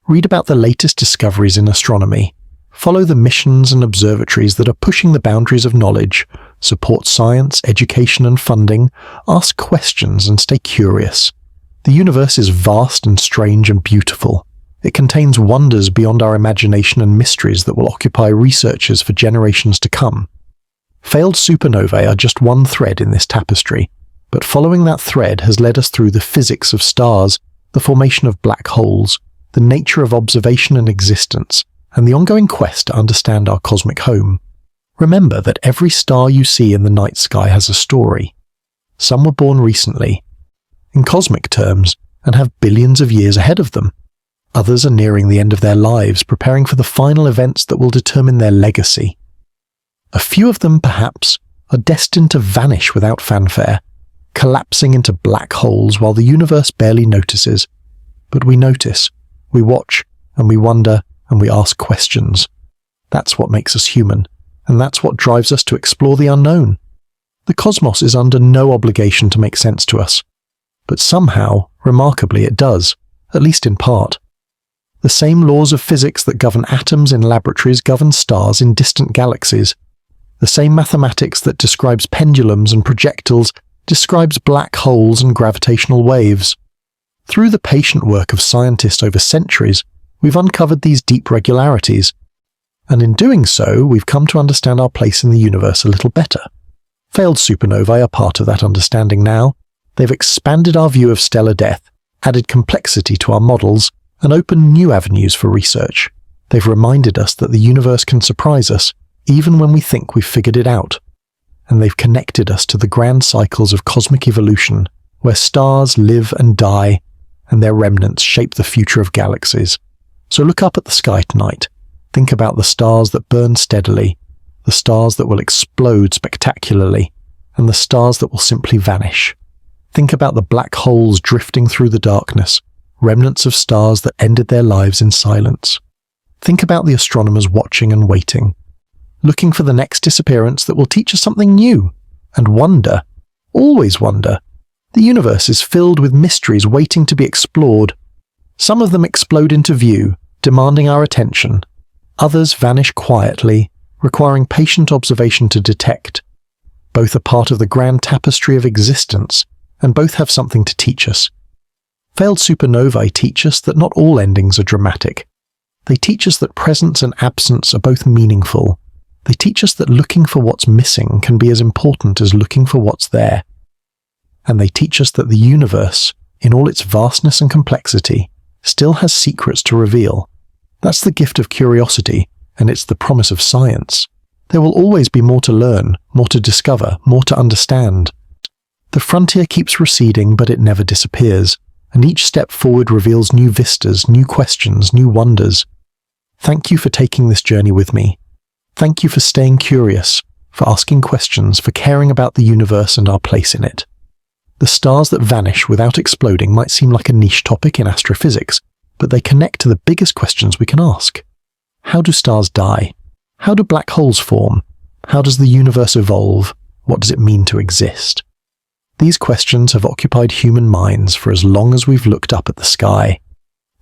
Read about the latest discoveries in astronomy. Follow the missions and observatories that are pushing the boundaries of knowledge. Support science, education and funding. Ask questions and stay curious. The universe is vast and strange and beautiful. It contains wonders beyond our imagination and mysteries that will occupy researchers for generations to come. Failed supernovae are just one thread in this tapestry, but following that thread has led us through the physics of stars, the formation of black holes, the nature of observation and existence, and the ongoing quest to understand our cosmic home. Remember that every star you see in the night sky has a story. Some were born recently, in cosmic terms, and have billions of years ahead of them. Others are nearing the end of their lives, preparing for the final events that will determine their legacy. A few of them, perhaps, are destined to vanish without fanfare, collapsing into black holes while the universe barely notices. But we notice, we watch, and we wonder, and we ask questions. That's what makes us human, and that's what drives us to explore the unknown. The cosmos is under no obligation to make sense to us, but somehow, remarkably, it does, at least in part. The same laws of physics that govern atoms in laboratories govern stars in distant galaxies. The same mathematics that describes pendulums and projectiles describes black holes and gravitational waves. Through the patient work of scientists over centuries, we've uncovered these deep regularities, and in doing so, we've come to understand our place in the universe a little better. Failed supernovae are part of that understanding now. They've expanded our view of stellar death, added complexity to our models, and opened new avenues for research. They've reminded us that the universe can surprise us, even when we think we've figured it out. And they've connected us to the grand cycles of cosmic evolution, where stars live and die, and their remnants shape the future of galaxies. So look up at the sky tonight. Think about the stars that burn steadily, the stars that will explode spectacularly, and the stars that will simply vanish. Think about the black holes drifting through the darkness, remnants of stars that ended their lives in silence. Think about the astronomers watching and waiting, looking for the next disappearance that will teach us something new, and wonder, always wonder. The universe is filled with mysteries waiting to be explored. Some of them explode into view, demanding our attention. Others vanish quietly, requiring patient observation to detect. Both are part of the grand tapestry of existence, and both have something to teach us. Failed supernovae teach us that not all endings are dramatic. They teach us that presence and absence are both meaningful. They teach us that looking for what's missing can be as important as looking for what's there. And they teach us that the universe, in all its vastness and complexity, still has secrets to reveal. That's the gift of curiosity, and it's the promise of science. There will always be more to learn, more to discover, more to understand. The frontier keeps receding, but it never disappears, and each step forward reveals new vistas, new questions, new wonders. Thank you for taking this journey with me. Thank you for staying curious, for asking questions, for caring about the universe and our place in it. The stars that vanish without exploding might seem like a niche topic in astrophysics, but they connect to the biggest questions we can ask. How do stars die? How do black holes form? How does the universe evolve? What does it mean to exist? These questions have occupied human minds for as long as we've looked up at the sky,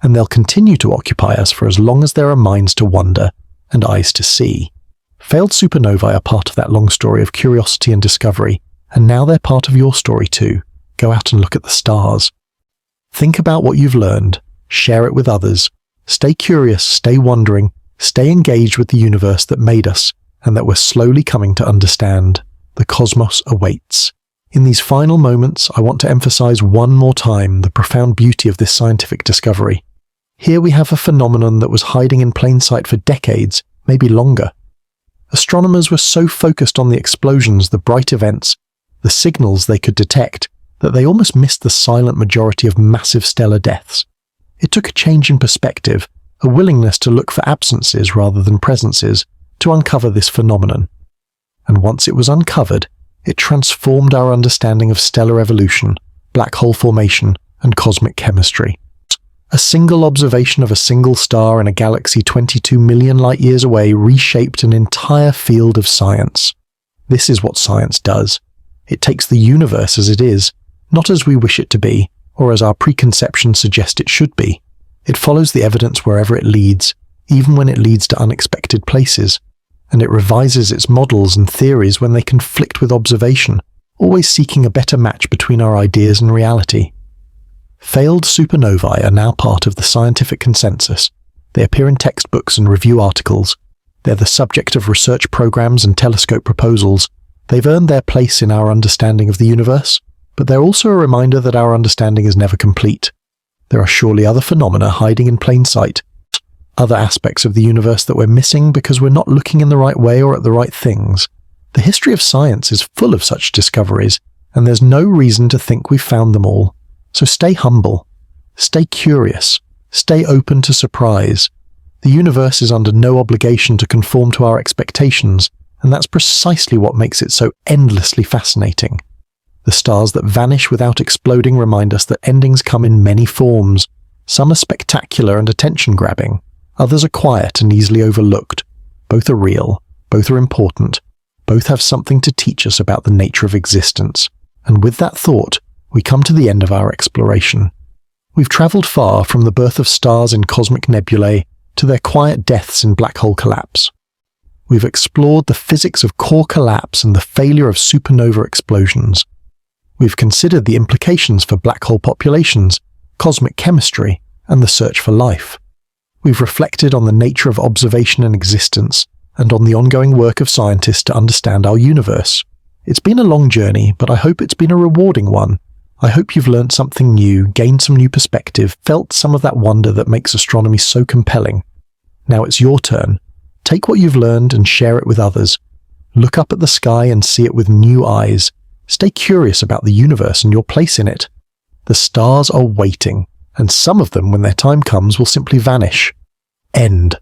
and they'll continue to occupy us for as long as there are minds to wonder and eyes to see. Failed supernovae are part of that long story of curiosity and discovery, and now they're part of your story too. Go out and look at the stars. Think about what you've learned, share it with others, stay curious, stay wondering, stay engaged with the universe that made us and that we're slowly coming to understand. The cosmos awaits. In these final moments, I want to emphasize one more time the profound beauty of this scientific discovery. Here we have a phenomenon that was hiding in plain sight for decades, maybe longer. Astronomers were so focused on the explosions, the bright events, the signals they could detect, that they almost missed the silent majority of massive stellar deaths. It took a change in perspective, a willingness to look for absences rather than presences, to uncover this phenomenon. And once it was uncovered, it transformed our understanding of stellar evolution, black hole formation, and cosmic chemistry. A single observation of a single star in a galaxy 22 million light-years away reshaped an entire field of science. This is what science does. It takes the universe as it is, not as we wish it to be, or as our preconceptions suggest it should be. It follows the evidence wherever it leads, even when it leads to unexpected places, and it revises its models and theories when they conflict with observation, always seeking a better match between our ideas and reality. Failed supernovae are now part of the scientific consensus. They appear in textbooks and review articles. They're the subject of research programs and telescope proposals. They've earned their place in our understanding of the universe, but they're also a reminder that our understanding is never complete. There are surely other phenomena hiding in plain sight, other aspects of the universe that we're missing because we're not looking in the right way or at the right things. The history of science is full of such discoveries, and there's no reason to think we've found them all. So stay humble, stay curious, stay open to surprise. The universe is under no obligation to conform to our expectations, and that's precisely what makes it so endlessly fascinating. The stars that vanish without exploding remind us that endings come in many forms. Some are spectacular and attention-grabbing. Others are quiet and easily overlooked. Both are real. Both are important. Both have something to teach us about the nature of existence. And with that thought, we come to the end of our exploration. We've travelled far from the birth of stars in cosmic nebulae to their quiet deaths in black hole collapse. We've explored the physics of core collapse and the failure of supernova explosions. We've considered the implications for black hole populations, cosmic chemistry, and the search for life. We've reflected on the nature of observation and existence, and on the ongoing work of scientists to understand our universe. It's been a long journey, but I hope it's been a rewarding one. I hope you've learned something new, gained some new perspective, felt some of that wonder that makes astronomy so compelling. Now it's your turn. Take what you've learned and share it with others. Look up at the sky and see it with new eyes. Stay curious about the universe and your place in it. The stars are waiting, and some of them, when their time comes, will simply vanish. End.